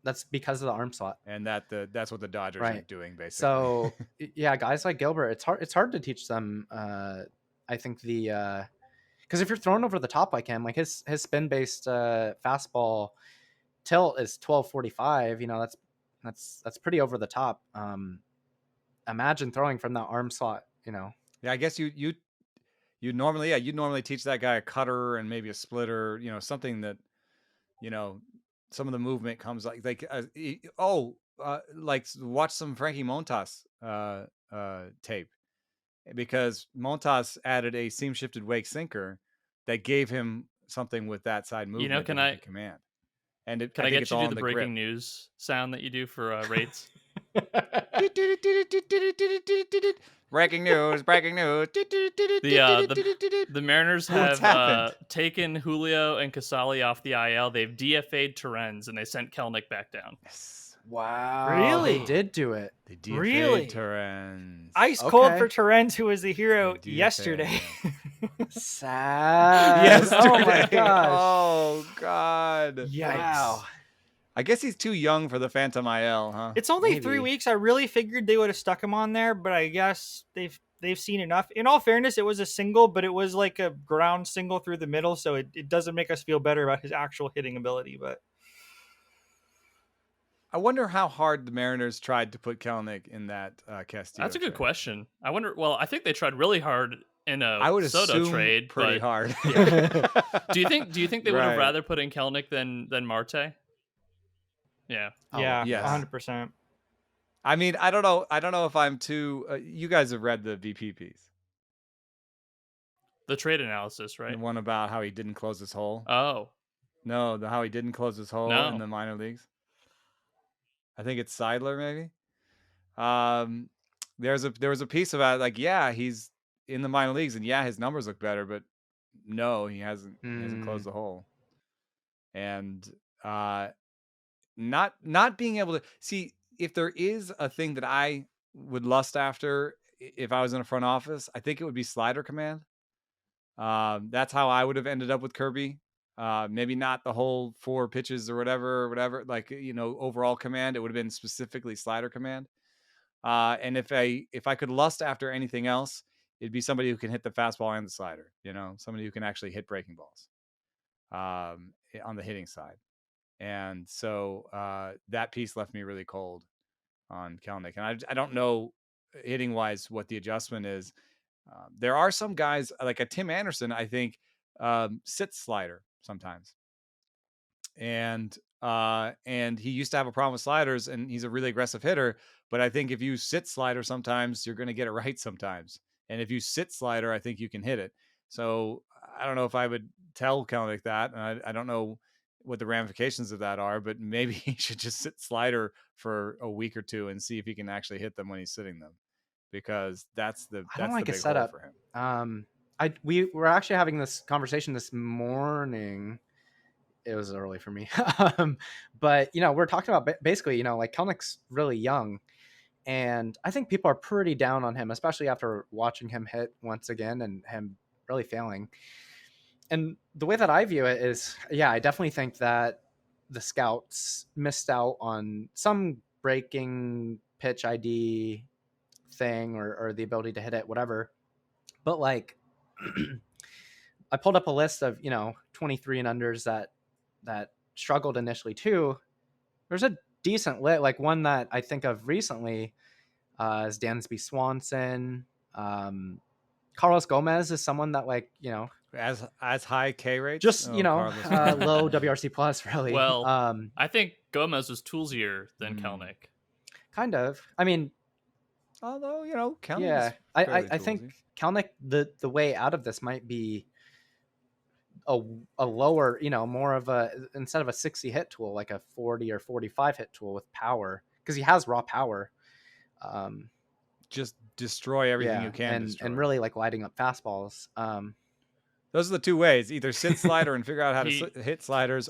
[SPEAKER 3] that's because of the arm slot.
[SPEAKER 2] And that's what the Dodgers are doing, basically.
[SPEAKER 3] So guys like Gilbert, it's hard to teach them. I think because if you're thrown over the top like him, like his spin based fastball tilt is 1245. You know, that's pretty over the top. Imagine throwing from that arm slot. You know.
[SPEAKER 2] Yeah, I guess you normally teach that guy a cutter and maybe a splitter. You know, something that, you know, some of the movement comes like watch some Frankie Montas tape, because Montas added a seam shifted wake sinker that gave him something with that side movement.
[SPEAKER 4] You know, can I
[SPEAKER 2] command? And
[SPEAKER 4] can I get you to do the breaking news sound that you do for rates?
[SPEAKER 2] Breaking news!
[SPEAKER 4] The Mariners have taken Julio and Casali off the IL. They've DFA'd Torrens, and they sent Kelenic back down.
[SPEAKER 2] Yes.
[SPEAKER 3] Wow!
[SPEAKER 1] Really?
[SPEAKER 3] They did do it.
[SPEAKER 2] They DFA'd Torrens.
[SPEAKER 1] Ice cold for Torrens, who was the hero yesterday.
[SPEAKER 3] Sad.
[SPEAKER 2] Yesterday.
[SPEAKER 3] Oh my gosh.
[SPEAKER 2] Oh god.
[SPEAKER 1] Yikes.
[SPEAKER 3] Wow.
[SPEAKER 2] I guess he's too young for the Phantom IL, huh?
[SPEAKER 1] It's only 3 weeks. I really figured they would have stuck him on there, but I guess they've seen enough. In all fairness, it was a single, but it was like a ground single through the middle, so it doesn't make us feel better about his actual hitting ability. But
[SPEAKER 2] I wonder how hard the Mariners tried to put Kelenic in that Castillo.
[SPEAKER 4] That's a good
[SPEAKER 2] trade.
[SPEAKER 4] question. I wonder. Well, I think they tried really hard in a
[SPEAKER 2] I would
[SPEAKER 4] Soto trade.
[SPEAKER 2] Pretty hard.
[SPEAKER 4] Yeah. Do you think they would have rather put in Kelenic than Marte? Yeah.
[SPEAKER 1] Yeah.
[SPEAKER 2] Yes.
[SPEAKER 1] 100%.
[SPEAKER 2] I mean, I don't know if I'm too. You guys have read the VP piece,
[SPEAKER 4] the trade analysis, right?
[SPEAKER 2] the one about how he didn't close his hole.
[SPEAKER 4] Oh
[SPEAKER 2] no, how he didn't close his hole in the minor leagues. I think it's Seidler, maybe. There was a piece about like, he's in the minor leagues, and his numbers look better, but no, he hasn't closed the hole, and not being able to see. If there is a thing that I would lust after if I was in a front office, I think it would be slider command. That's how I would have ended up with Kirby. Maybe not the whole 4 pitches or whatever, like, you know, overall command. It would have been specifically slider command. And if I could lust after anything else, it'd be somebody who can hit the fastball and the slider, you know, somebody who can actually hit breaking balls on the hitting side. And so that piece left me really cold on Kelenic. And I don't know, hitting wise, what the adjustment is. There are some guys like a Tim Anderson, I think, sits slider sometimes. And he used to have a problem with sliders, and he's a really aggressive hitter. But I think if you sit slider sometimes, you're going to get it right sometimes. And if you sit slider, I think you can hit it. So I don't know if I would tell Kelenic that. And I don't know what the ramifications of that are, but maybe he should just sit slider for a week or two and see if he can actually hit them when he's sitting them, because that's the big setup for him.
[SPEAKER 3] We were actually having this conversation this morning. It was early for me. But, you know, we're talking about basically, you know, like Kelenic's really young, and I think people are pretty down on him, especially after watching him hit once again and him really failing. And the way that I view it is, I definitely think that the scouts missed out on some breaking pitch ID thing or the ability to hit it, whatever. But like, I pulled up a list of, you know, 23 and unders that struggled initially too. There's a decent lit, like one that I think of recently is Dansby Swanson. Carlos Gomez is someone that, like, you know,
[SPEAKER 2] as high K rates,
[SPEAKER 3] just low WRC plus, really.
[SPEAKER 4] Well, I think Gomez was toolsier than Kelenic.
[SPEAKER 3] Kind of. I mean,
[SPEAKER 2] although, you know, Kelenic
[SPEAKER 3] I think Kelenic, the way out of this might be a lower, you know, more of a, instead of a 60 hit tool, like a 40 or 45 hit tool with power, because he has raw power.
[SPEAKER 2] Just destroy everything you can,
[SPEAKER 3] and really like lighting up fastballs.
[SPEAKER 2] Those are the two ways: either sit slider and figure out how to hit sliders,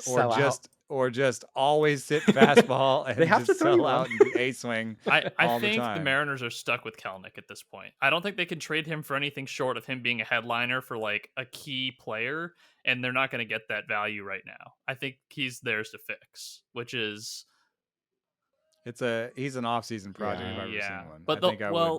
[SPEAKER 2] or just always sit fastball and
[SPEAKER 3] They have
[SPEAKER 2] just
[SPEAKER 3] to throw
[SPEAKER 2] sell
[SPEAKER 3] you
[SPEAKER 2] out and do a swing.
[SPEAKER 4] I
[SPEAKER 2] all
[SPEAKER 4] think
[SPEAKER 2] the time.
[SPEAKER 4] The Mariners are stuck with Kelenic at this point. I don't think they can trade him for anything short of him being a headliner for like a key player, and they're not going to get that value right now. I think he's theirs to fix, which is
[SPEAKER 2] he's an off-season project if I've ever
[SPEAKER 4] yeah.
[SPEAKER 2] seen one.
[SPEAKER 4] But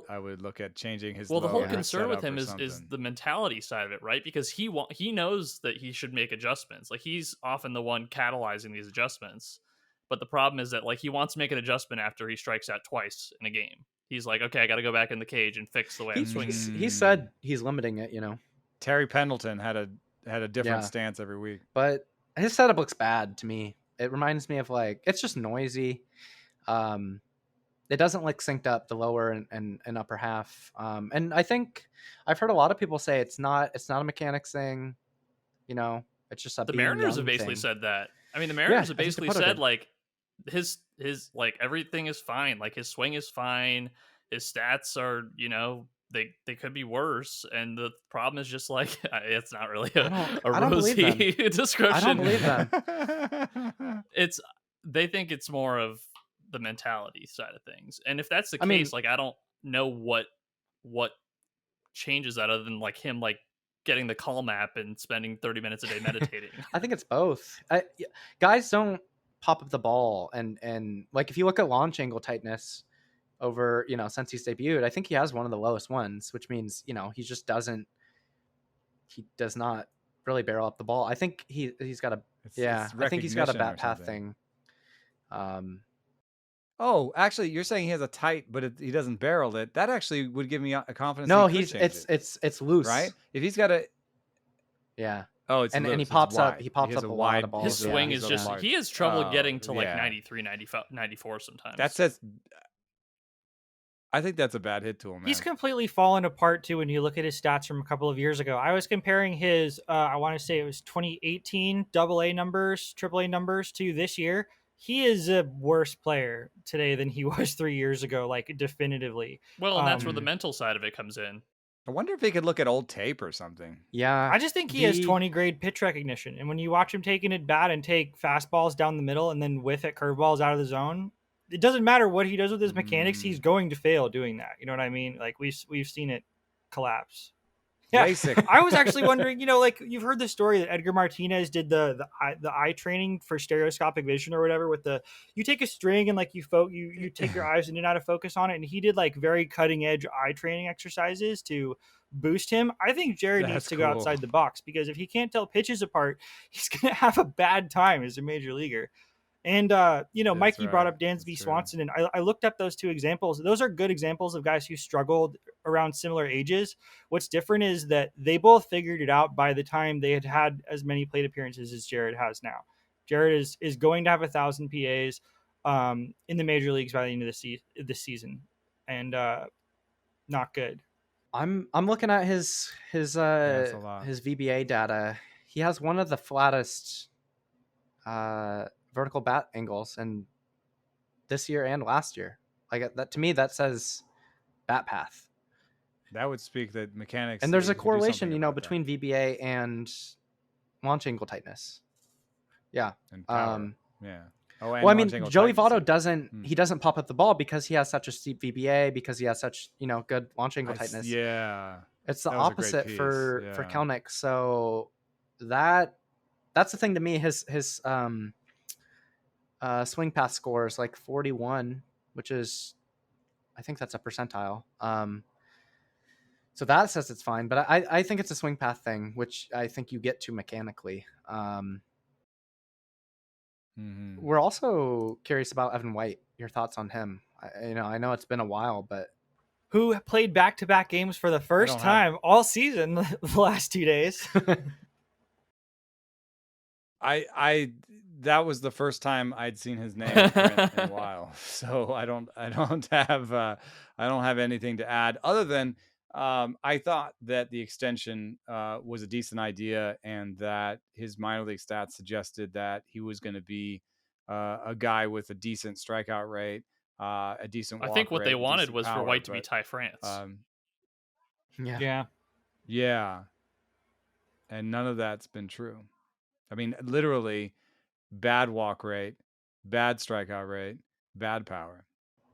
[SPEAKER 2] I would look at changing his.
[SPEAKER 4] Well, the whole
[SPEAKER 2] logo
[SPEAKER 4] concern with him
[SPEAKER 2] setup or
[SPEAKER 4] is
[SPEAKER 2] something.
[SPEAKER 4] the mentality side of it, right? Because he knows that he should make adjustments. Like he's often the one catalyzing these adjustments. But the problem is that like he wants to make an adjustment after he strikes out twice in a game. He's like, okay, I got to go back in the cage and fix the way I'm swinging.
[SPEAKER 3] He said he's limiting it, you know.
[SPEAKER 2] Terry Pendleton had a different stance every week,
[SPEAKER 3] but his setup looks bad to me. It reminds me of like it's just noisy. It doesn't like synced up the lower and upper half. And I think I've heard a lot of people say it's not a mechanics thing. You know, it's just a
[SPEAKER 4] the Mariners have basically said that. I mean, the Mariners have basically said like his like everything is fine. Like his swing is fine. His stats are, you know, they could be worse. And the problem is just like it's not really a rosy description.
[SPEAKER 3] I don't believe them.
[SPEAKER 4] They think it's more of the mentality side of things. And if that's the case, like I don't know what changes that other than like him like getting the call map and spending 30 minutes a day meditating.
[SPEAKER 3] I think it's both. Guys don't pop up the ball and like if you look at launch angle tightness over, you know, since he's debuted, I think he has one of the lowest ones, which means, you know, he does not really barrel up the ball. I think he's got I think he's got a bat path thing.
[SPEAKER 2] Oh, actually, you're saying he has a tight, but he doesn't barrel it. That actually would give me a confidence.
[SPEAKER 3] No, it's loose,
[SPEAKER 2] right? If he's got a,
[SPEAKER 3] Oh, it's
[SPEAKER 2] and
[SPEAKER 3] he pops up. He pops up a wide ball.
[SPEAKER 4] His swing is just he has trouble getting to like 93, 95, 94 sometimes.
[SPEAKER 2] That says. I think that's a bad hit tool, man.
[SPEAKER 1] He's completely fallen apart too when you look at his stats from a couple of years ago. I was comparing his I want to say it was 2018 AA numbers, AAA numbers to this year. He is a worse player today than he was 3 years ago, like definitively.
[SPEAKER 4] Well, and that's where the mental side of it comes in.
[SPEAKER 2] I wonder if he could look at old tape or something.
[SPEAKER 3] Yeah.
[SPEAKER 1] I just think he has 20 grade pitch recognition. And when you watch him taking it bat and take fastballs down the middle and then whiff at curveballs out of the zone, it doesn't matter what he does with his mechanics. He's going to fail doing that. You know what I mean? Like we've seen it collapse. Yeah, I was actually wondering, you know, like you've heard the story that Edgar Martinez did the eye training for stereoscopic vision or whatever with you take a string and like you take your eyes in and out of focus on it. And he did like very cutting edge eye training exercises to boost him. I think Jarred needs to go outside the box because if he can't tell pitches apart, he's going to have a bad time as a major leaguer. And, you know, Mikey brought up Dansby Swanson, and I looked up those two examples. Those are good examples of guys who struggled around similar ages. What's different is that they both figured it out by the time they had as many plate appearances as Jarred has now. Jarred is going to have 1,000 PAs in the major leagues by the end of this season, and not good.
[SPEAKER 3] I'm looking at his VBA data. He has one of the flattest vertical bat angles and this year and last year. Like that to me, that says bat path.
[SPEAKER 2] That would speak that mechanics.
[SPEAKER 3] And there's a correlation, you know, between VBA and launch angle tightness. Yeah.
[SPEAKER 2] And power. Yeah.
[SPEAKER 3] Oh, well, I mean, Joey Votto doesn't pop up the ball because he has such a steep VBA, because he has such, you know, good launch angle tightness.
[SPEAKER 2] Yeah.
[SPEAKER 3] It's the opposite for Kelenic. So that's the thing to me. His swing path score is like 41, which is, I think that's a percentile. So that says it's fine, but I think it's a swing path thing, which I think you get to mechanically. We're also curious about Evan White. Your thoughts on him? I know it's been a while, but
[SPEAKER 1] who played back-to-back games for the first time all season the last 2 days.
[SPEAKER 2] That was the first time I'd seen his name in print in a while, so I don't have anything to add other than I thought that the extension was a decent idea, and that his minor league stats suggested that he was going to be a guy with a decent strikeout rate, a decent walk rate.
[SPEAKER 4] I think what they wanted was
[SPEAKER 2] power,
[SPEAKER 4] for White to be Ty France.
[SPEAKER 2] Yeah. and none of that's been true. I mean, literally, bad walk rate, bad strikeout rate, bad power.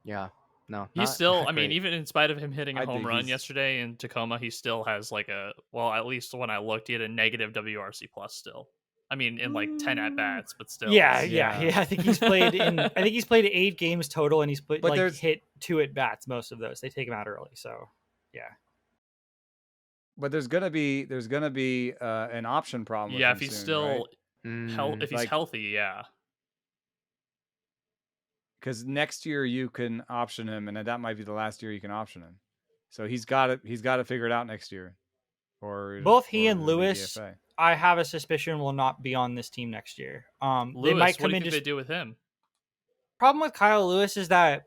[SPEAKER 3] Yeah. No,
[SPEAKER 4] He's still, I mean,
[SPEAKER 3] great.
[SPEAKER 4] even in spite of him hitting a
[SPEAKER 2] I
[SPEAKER 4] home
[SPEAKER 2] think
[SPEAKER 4] run
[SPEAKER 2] he's-
[SPEAKER 4] yesterday in Tacoma, he still has like at least when I looked, he had a negative WRC plus still. I mean, in like 10 at bats, but still.
[SPEAKER 1] Yeah.
[SPEAKER 2] Yeah.
[SPEAKER 1] I think he's played I think he's played 8 games total, and he's played
[SPEAKER 2] But
[SPEAKER 1] like
[SPEAKER 2] there's-
[SPEAKER 1] hit 2 at bats most of those. They take him out early, so yeah.
[SPEAKER 2] But there's gonna be an option problem. With
[SPEAKER 4] Yeah,
[SPEAKER 2] him
[SPEAKER 4] if he's
[SPEAKER 2] soon,
[SPEAKER 4] still
[SPEAKER 2] right?
[SPEAKER 4] if he's healthy, yeah.
[SPEAKER 2] Because next year you can option him, and that might be the last year you can option him. So he's got to figure it out next year. Or
[SPEAKER 1] Both he and
[SPEAKER 2] it'll be
[SPEAKER 1] Lewis,
[SPEAKER 2] DFA.
[SPEAKER 1] I have a suspicion, will not be on this team next year.
[SPEAKER 4] Lewis,
[SPEAKER 1] They might come
[SPEAKER 4] what do you
[SPEAKER 1] in
[SPEAKER 4] think
[SPEAKER 1] just
[SPEAKER 4] they do with him?
[SPEAKER 1] problem with Kyle Lewis is that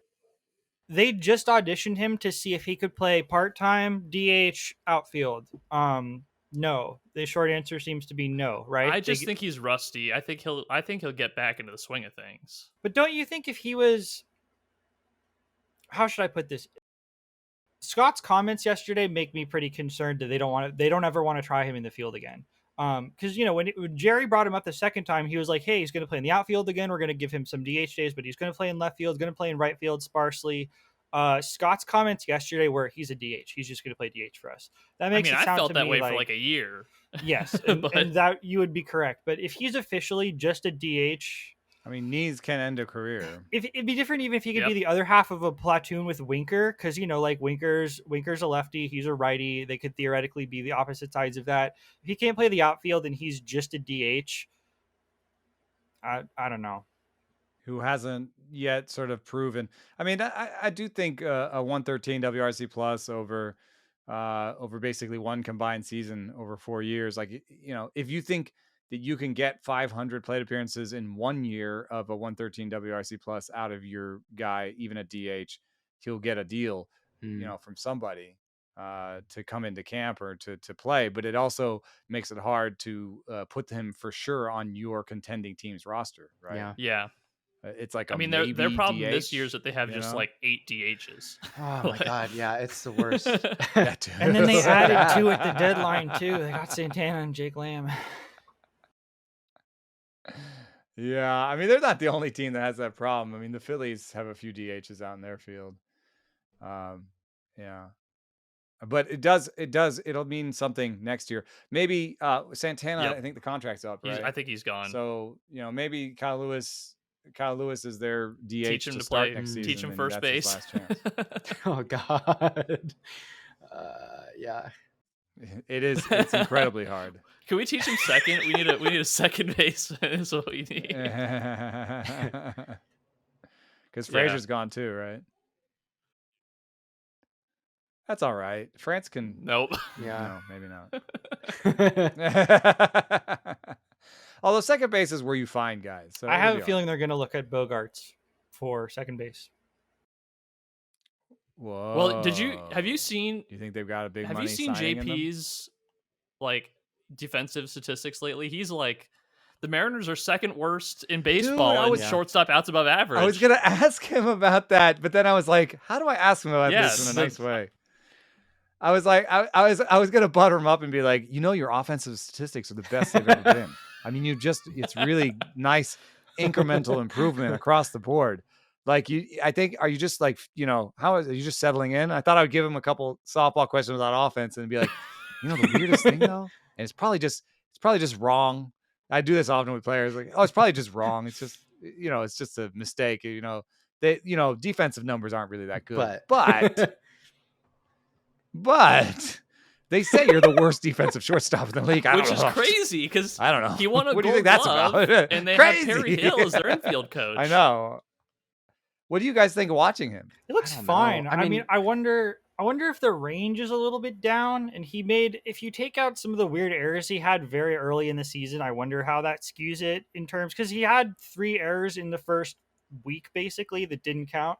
[SPEAKER 1] they just auditioned him to see if he could play part-time DH outfield. No. The short answer seems to be no, right?
[SPEAKER 4] I just think he's rusty. I think he'll get back into the swing of things.
[SPEAKER 1] But don't you think if he was, how should I put this? Scott's comments yesterday make me pretty concerned that they don't ever want to try him in the field again. Because when Jerry brought him up the second time, he was like, "Hey, he's going to play in the outfield again. We're going to give him some DH days, but he's going to play in left field, going to play in right field sparsely." Scott's comments yesterday were, "He's a DH. He's just going to play DH for us." That makes it sound
[SPEAKER 4] I felt
[SPEAKER 1] to
[SPEAKER 4] that
[SPEAKER 1] me
[SPEAKER 4] way
[SPEAKER 1] like,
[SPEAKER 4] for like a year.
[SPEAKER 1] yes, and that you would be correct. But if he's officially just a DH.
[SPEAKER 2] I mean, knees can end a career.
[SPEAKER 1] It'd be different even if he could be the other half of a platoon with Winker, because like Winker's a lefty, he's a righty. They could theoretically be the opposite sides of that. If he can't play the outfield and he's just a DH, I don't know.
[SPEAKER 2] Who hasn't yet sort of proven? I mean, I do think a 113 WRC plus over basically one combined season over 4 years. Like, if you think that you can get 500 plate appearances in 1 year of a 113 WRC plus out of your guy, even at DH, he'll get a deal, from somebody to come into camp or to play. But it also makes it hard to put him for sure on your contending team's roster, right?
[SPEAKER 4] Yeah.
[SPEAKER 2] It's like
[SPEAKER 4] their problem
[SPEAKER 2] DH,
[SPEAKER 4] this year is that they have just like 8 DHs.
[SPEAKER 3] Oh my god, yeah, it's the worst.
[SPEAKER 1] And then they added 2 at the deadline too. They got Santana and Jake Lamb.
[SPEAKER 2] Yeah, I mean, they're not the only team that has that problem. I mean, the Phillies have a few DHs out in their field. Yeah. But it'll mean something next year. Maybe Santana,
[SPEAKER 4] Yep.
[SPEAKER 2] I think the contract's up, right?
[SPEAKER 4] I think he's gone.
[SPEAKER 2] So, maybe Kyle Lewis is their DH
[SPEAKER 4] Teach him
[SPEAKER 2] to
[SPEAKER 4] to
[SPEAKER 2] start
[SPEAKER 4] play.
[SPEAKER 2] next season.
[SPEAKER 4] Teach him
[SPEAKER 2] and
[SPEAKER 4] first
[SPEAKER 2] that's his
[SPEAKER 4] base.
[SPEAKER 2] last chance.
[SPEAKER 3] Oh god. Yeah.
[SPEAKER 2] It's incredibly hard.
[SPEAKER 4] Can we teach him second? We need a second baseman is what we need.
[SPEAKER 2] Because Frazier's gone too, right? That's all right. France can.
[SPEAKER 4] Nope.
[SPEAKER 3] Yeah.
[SPEAKER 2] No, maybe not. Although second base is where you find guys. So
[SPEAKER 1] I have a feeling they're going to look at Bogarts for second base.
[SPEAKER 2] Whoa.
[SPEAKER 4] Well, have you seen?
[SPEAKER 2] Do you think they've got a big?
[SPEAKER 4] Have
[SPEAKER 2] money
[SPEAKER 4] you seen
[SPEAKER 2] signing in them?
[SPEAKER 4] JP's like defensive statistics lately? He's like, the Mariners are second worst in baseball, and shortstop outs above average.
[SPEAKER 2] I was gonna ask him about that, but then I was like, how do I ask him about this in a nice way? I was like, I was gonna butter him up and be like, your offensive statistics are the best they've ever been. I mean, it's really nice incremental improvement across the board. Like I think, are you just like, are you just settling in? I thought I would give him a couple softball questions on offense and be like, the weirdest thing though, and it's probably just wrong. I do this often with players, like, oh, it's probably just wrong. It's just, it's just a mistake. They, defensive numbers aren't really that good, but they say you're the worst defensive shortstop in the league.
[SPEAKER 4] Which is crazy because
[SPEAKER 2] I don't know.
[SPEAKER 4] He won a
[SPEAKER 2] what do you
[SPEAKER 4] Gold
[SPEAKER 2] think that's
[SPEAKER 4] Glove,
[SPEAKER 2] about?
[SPEAKER 4] and they
[SPEAKER 2] Crazy.
[SPEAKER 4] have Perry Hill as their infield coach.
[SPEAKER 2] I know. What do you guys think of watching him?
[SPEAKER 1] It looks fine. I mean, I wonder if the range is a little bit down, and if you take out some of the weird errors he had very early in the season, I wonder how that skews it in terms, because he had 3 errors in the first week basically that didn't count.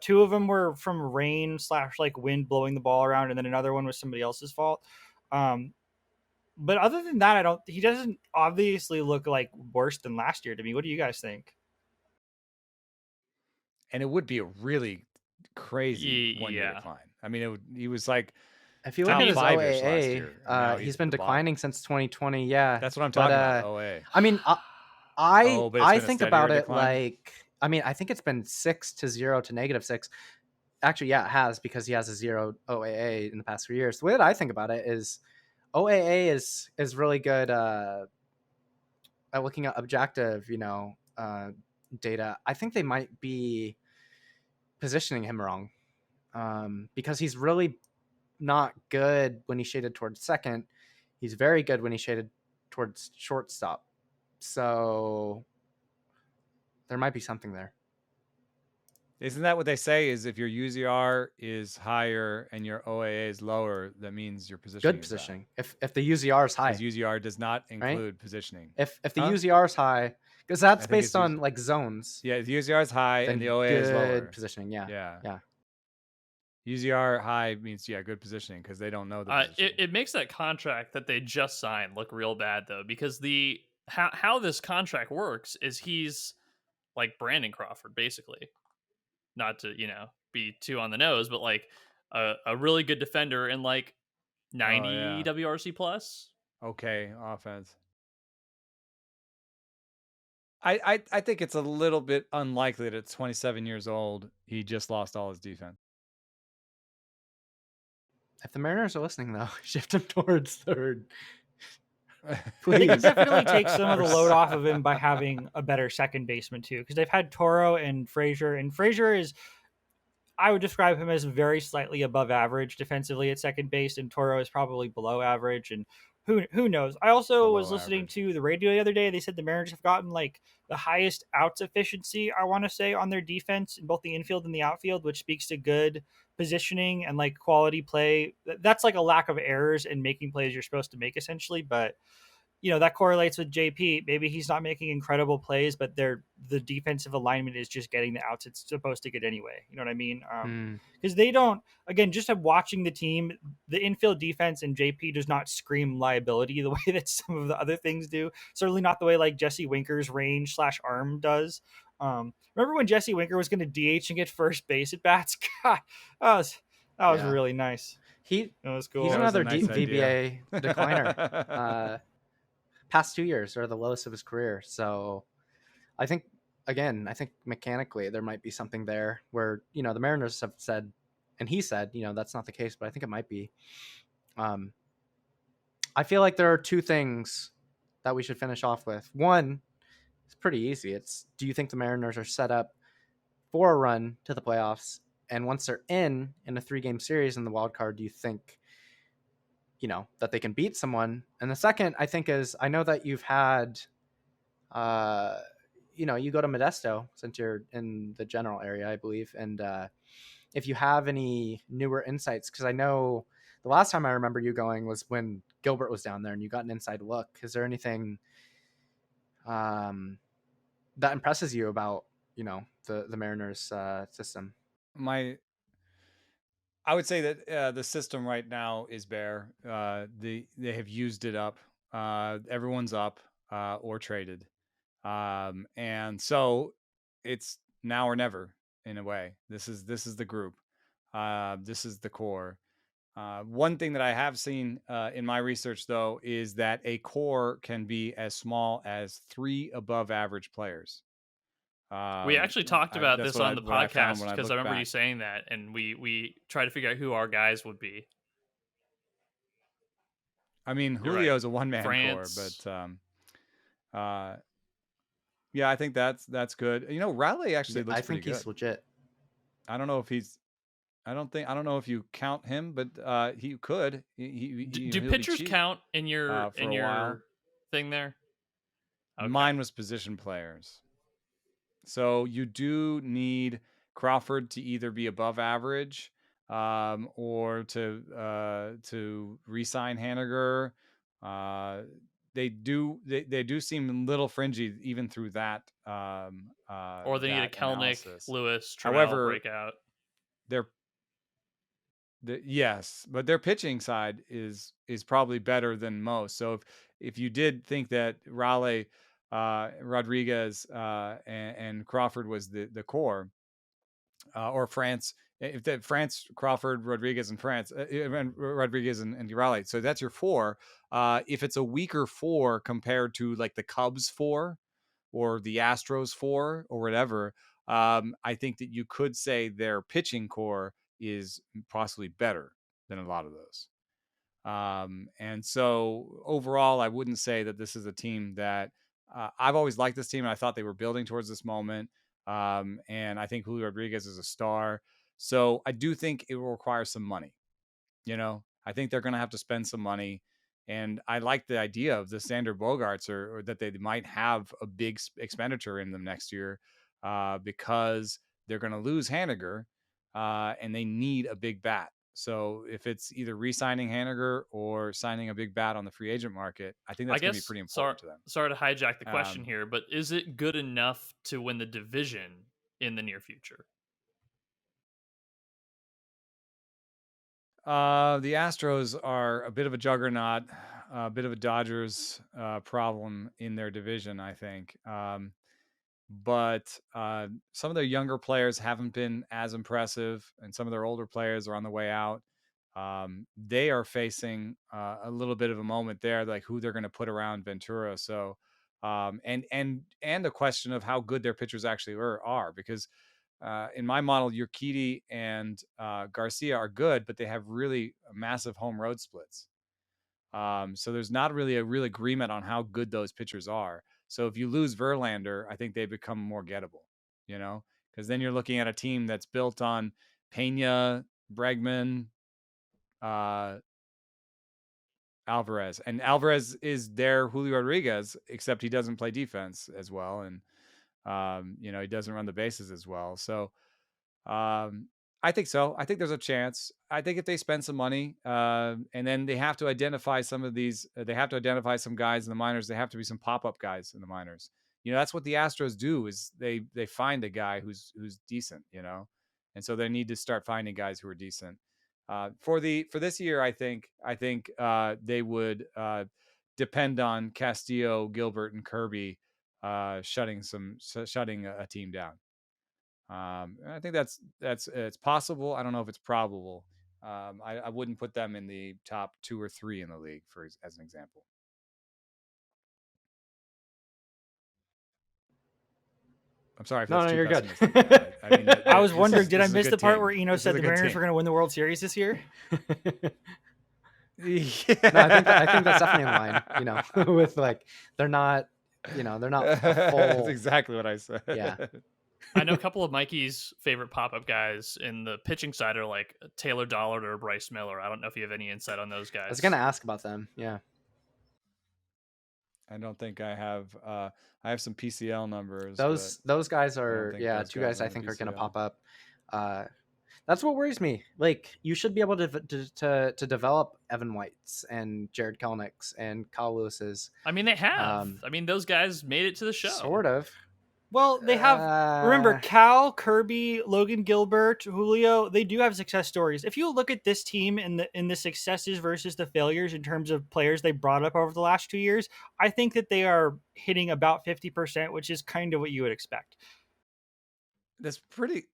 [SPEAKER 1] 2 of them were from rain / like wind blowing the ball around, and then another one was somebody else's fault. But other than that, he doesn't obviously look like worse than last year to me. What do you guys think?
[SPEAKER 2] And it would be a really crazy 1 year decline. I mean, he was like
[SPEAKER 3] If you look
[SPEAKER 2] top
[SPEAKER 3] at his
[SPEAKER 2] five-ish last
[SPEAKER 3] OAA,
[SPEAKER 2] year, and now
[SPEAKER 3] he's
[SPEAKER 2] at
[SPEAKER 3] been
[SPEAKER 2] the bottom.
[SPEAKER 3] declining since 2020. Yeah,
[SPEAKER 2] That's what I'm talking about. OA.
[SPEAKER 3] I mean,
[SPEAKER 2] but it's
[SPEAKER 3] I
[SPEAKER 2] been a
[SPEAKER 3] think
[SPEAKER 2] steadier
[SPEAKER 3] about it
[SPEAKER 2] decline.
[SPEAKER 3] like, I mean, I think it's been 6 to 0 to -6. Actually, yeah, it has, because he has a 0 OAA in the past 3 years. The way that I think about it is OAA is really good at looking at objective, data. I think they might be positioning him wrong, because he's really not good when he's shaded towards second. He's very good when he's shaded towards shortstop. So there might be something there.
[SPEAKER 2] Isn't that what they say? Is if your UZR is higher and your OAA is lower, that means your positioning
[SPEAKER 3] Good
[SPEAKER 2] is
[SPEAKER 3] positioning. If the UZR is high,
[SPEAKER 2] because UZR does not include positioning.
[SPEAKER 3] If the UZR is high, because that's based on like zones.
[SPEAKER 2] Yeah, the UZR is high and the OAA is lower.
[SPEAKER 3] Good positioning. Yeah.
[SPEAKER 2] UZR high means good positioning, because they don't know the positioning.
[SPEAKER 4] It makes that contract that they just signed look real bad though, because how this contract works is he's like Brandon Crawford basically. Not to be too on the nose, but like a really good defender and like 90 WRC plus.
[SPEAKER 2] Okay, offense. I think it's a little bit unlikely that at 27 years old he just lost all his defense.
[SPEAKER 3] If the Mariners are listening, though, shift him towards third.
[SPEAKER 1] They can definitely take some of the load off of him by having a better second baseman too, because they've had Toro and Frazier is, I would describe him as very slightly above average defensively at second base, and Toro is probably below average. And who knows? I also was listening to the radio the other day. They said the Mariners have gotten like the highest outs efficiency, I want to say, on their defense in both the infield and the outfield, which speaks to good positioning and like quality play. That's like a lack of errors in making plays you're supposed to make, essentially. But that correlates with JP. Maybe he's not making incredible plays, but the defensive alignment is just getting the outs it's supposed to get anyway. You know what I mean? Because they don't, again, just watching the team, the infield defense and JP does not scream liability the way that some of the other things do. Certainly not the way like Jesse Winker's range / arm does. Remember when Jesse Winker was going to DH and get first base at bats? God, that was really nice. It was cool.
[SPEAKER 3] He's another VBA decliner. Past 2 years are the lowest of his career. So I think mechanically there might be something there where, the Mariners have said, and he said, that's not the case, but I think it might be. I feel like there are two things that we should finish off with. One, it's pretty easy. It's, do you think the Mariners are set up for a run to the playoffs? And once they're in a 3-game series in the wild card, do you think that they can beat someone? And the second, I think, is, I know that you've had, you go to Modesto since you're in the general area, I believe. And if you have any newer insights, because I know the last time I remember you going was when Gilbert was down there and you got an inside look. Is there anything that impresses you about, the Mariners system?
[SPEAKER 2] I would say that the system right now is bare. They have used it up. Everyone's up or traded, and so it's now or never in a way. This is the group. This is the core. One thing that I have seen in my research, though, is that a core can be as small as 3 above average players.
[SPEAKER 4] We actually talked about this on the podcast, because I remember you saying that, and we tried to figure out who our guys would be.
[SPEAKER 2] I mean, Julio's a one-man core, but I think that's good. Raleigh actually looks pretty good.
[SPEAKER 3] I think he's legit.
[SPEAKER 2] I don't know if you count him, but he could.
[SPEAKER 4] Do pitchers count in your thing there?
[SPEAKER 2] Okay. Mine was position players. So you do need Crawford to either be above average, or to re-sign Haniger. They do seem a little fringy even through that.
[SPEAKER 4] Or they need a Kelenic, Lewis,
[SPEAKER 2] However,
[SPEAKER 4] breakout.
[SPEAKER 2] Yes, but their pitching side is probably better than most. So if you did think that Raleigh, Rodriguez, and Crawford was the core, or France if that France, Crawford, Rodriguez, and Rodriguez and Urali. So that's your 4. If it's a weaker 4 compared to like the Cubs 4 or the Astros 4 or whatever, I think that you could say their pitching core is possibly better than a lot of those. And so overall, I wouldn't say that this is a team that I've always liked this team, and I thought they were building towards this moment. And I think Julio Rodriguez is a star. So I do think it will require some money. I think they're going to have to spend some money. And I like the idea of the Xander Bogaerts or that they might have a big expenditure in them next year because they're going to lose Haniger and they need a big bat. So if it's either re-signing Haniger or signing a big bat on the free agent market, I think that's going to be pretty important to them.
[SPEAKER 4] Sorry to hijack the question here, but is it good enough to win the division in the near future?
[SPEAKER 2] The Astros are a bit of a juggernaut, a bit of a Dodgers problem in their division, I think. But some of their younger players haven't been as impressive, and some of their older players are on the way out. They are facing a little bit of a moment there, like who they're going to put around Ventura. So, and the question of how good their pitchers actually are, because in my model, Urquidy and Garcia are good, but they have really massive home road splits. So there's not really a real agreement on how good those pitchers are. So if you lose Verlander, I think they become more gettable, because then you're looking at a team that's built on Pena, Bregman, Alvarez. And Alvarez is their Julio Rodriguez, except he doesn't play defense as well. And, he doesn't run the bases as well. So I think so. I think there's a chance. I think if they spend some money and then they have to identify some of these, they have to identify some guys in the minors. They have to be some pop-up guys in the minors. That's what the Astros do is they find a guy who's decent, and so they need to start finding guys who are decent. For this year, I think they would depend on Castillo, Gilbert, and Kirby shutting a team down. I think that's it's possible. I don't know if it's probable. I wouldn't put them in the top 2 or 3 in the league as an example. I'm sorry if that's too
[SPEAKER 3] you're good.
[SPEAKER 1] I was wondering, did I miss the part where Eno said the Mariners were going to win the World Series this year?
[SPEAKER 3] Yeah. No, I think that's definitely in line. With like they're not a full.
[SPEAKER 2] That's exactly what I said.
[SPEAKER 3] Yeah.
[SPEAKER 4] I know a couple of Mikey's favorite pop-up guys in the pitching side are like Taylor Dollard or Bryce Miller. I don't know if you have any insight on those guys.
[SPEAKER 3] I was going to ask about them. Yeah.
[SPEAKER 2] I don't think I have. I have some PCL numbers.
[SPEAKER 3] Those guys are two guys I think are going to pop up. That's what worries me. Like you should be able to develop Evan White's and Jarred Kelenics and Kyle Lewis's.
[SPEAKER 4] I mean, they have. Those guys made it to the show.
[SPEAKER 3] Sort of.
[SPEAKER 1] Well, they have, remember, Cal, Kirby, Logan Gilbert, Julio, they do have success stories. If you look at this team in the successes versus the failures in terms of players they brought up over the last 2 years, I think that they are hitting about 50%, which is kind of what you would expect.
[SPEAKER 2] That's pretty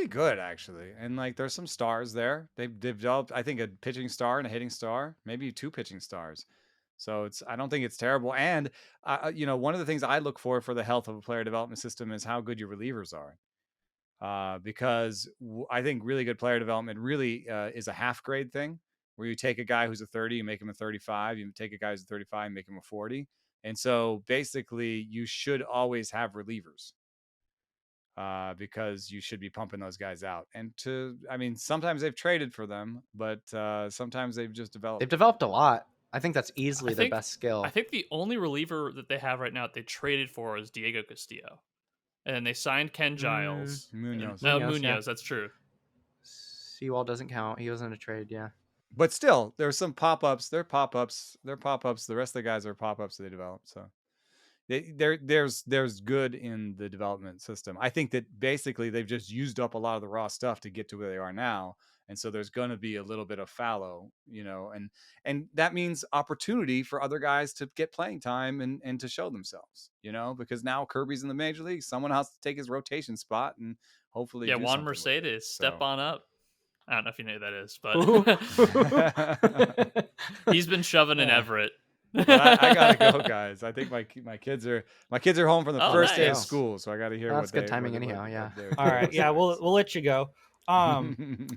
[SPEAKER 2] good, actually. And, like, there's some stars there. They've developed, I think, a pitching star and a hitting star, maybe 2 pitching stars. So I don't think it's terrible. And, one of the things I look for the health of a player development system is how good your relievers are. Because I think really good player development really is a half grade thing where you take a guy who's a 30, you make him a 35, you take a guy who's a 35 and make him a 40. And so basically you should always have relievers because you should be pumping those guys out. And sometimes they've traded for them, but sometimes they've just developed.
[SPEAKER 3] They've developed a lot. I think that's easily their best skill.
[SPEAKER 4] I think the only reliever that they have right now that they traded for is Diego Castillo. And then they signed Ken Giles.
[SPEAKER 2] Munoz.
[SPEAKER 4] Munoz,
[SPEAKER 3] yeah.
[SPEAKER 4] That's true.
[SPEAKER 3] Seawall doesn't count. He wasn't a trade, yeah.
[SPEAKER 2] But still, there's some pop-ups. They're pop-ups. The rest of the guys are pop-ups that they develop. So there's good in the development system. I think that basically they've just used up a lot of the raw stuff to get to where they are now. And so there's going to be a little bit of fallow, and that means opportunity for other guys to get playing time and to show themselves, because now Kirby's in the major leagues. Someone has to take his rotation spot and hopefully
[SPEAKER 4] Juan Mercedes, step on up. I don't know if you know who that is, but he's been shoving in Everett.
[SPEAKER 2] But I gotta go, guys. I think my kids are home from the first day of
[SPEAKER 3] nice.
[SPEAKER 2] school, so I gotta hear.
[SPEAKER 3] That's good timing, anyhow. Yeah.
[SPEAKER 1] All right. Yeah, we'll let you go. All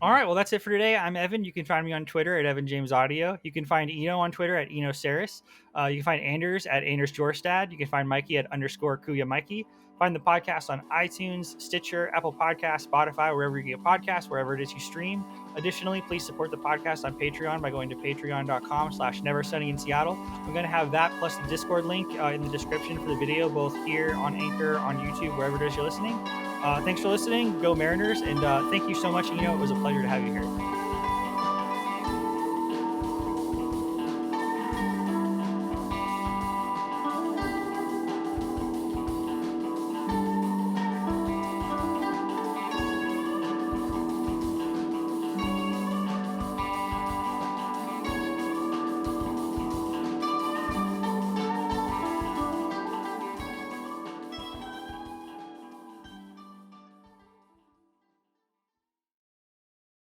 [SPEAKER 1] right. Well, that's it for today. I'm Evan. You can find me on Twitter at Evan James Audio. You can find Eno on Twitter at Eno Sarris. You can find Anders at Anders Jorstad. You can find Mikey at _Kuya Mikey. Find the podcast on iTunes, Stitcher, Apple Podcasts, Spotify, wherever you get podcasts, wherever it is you stream. Additionally, please support the podcast on Patreon by going to patreon.com/neversunnyinseattle. I'm going to have that plus the Discord link in the description for the video, both here on Anchor, on YouTube, wherever it is you're listening. Thanks for listening. Go Mariners. And thank you so much, Eno. It was a pleasure to have you here.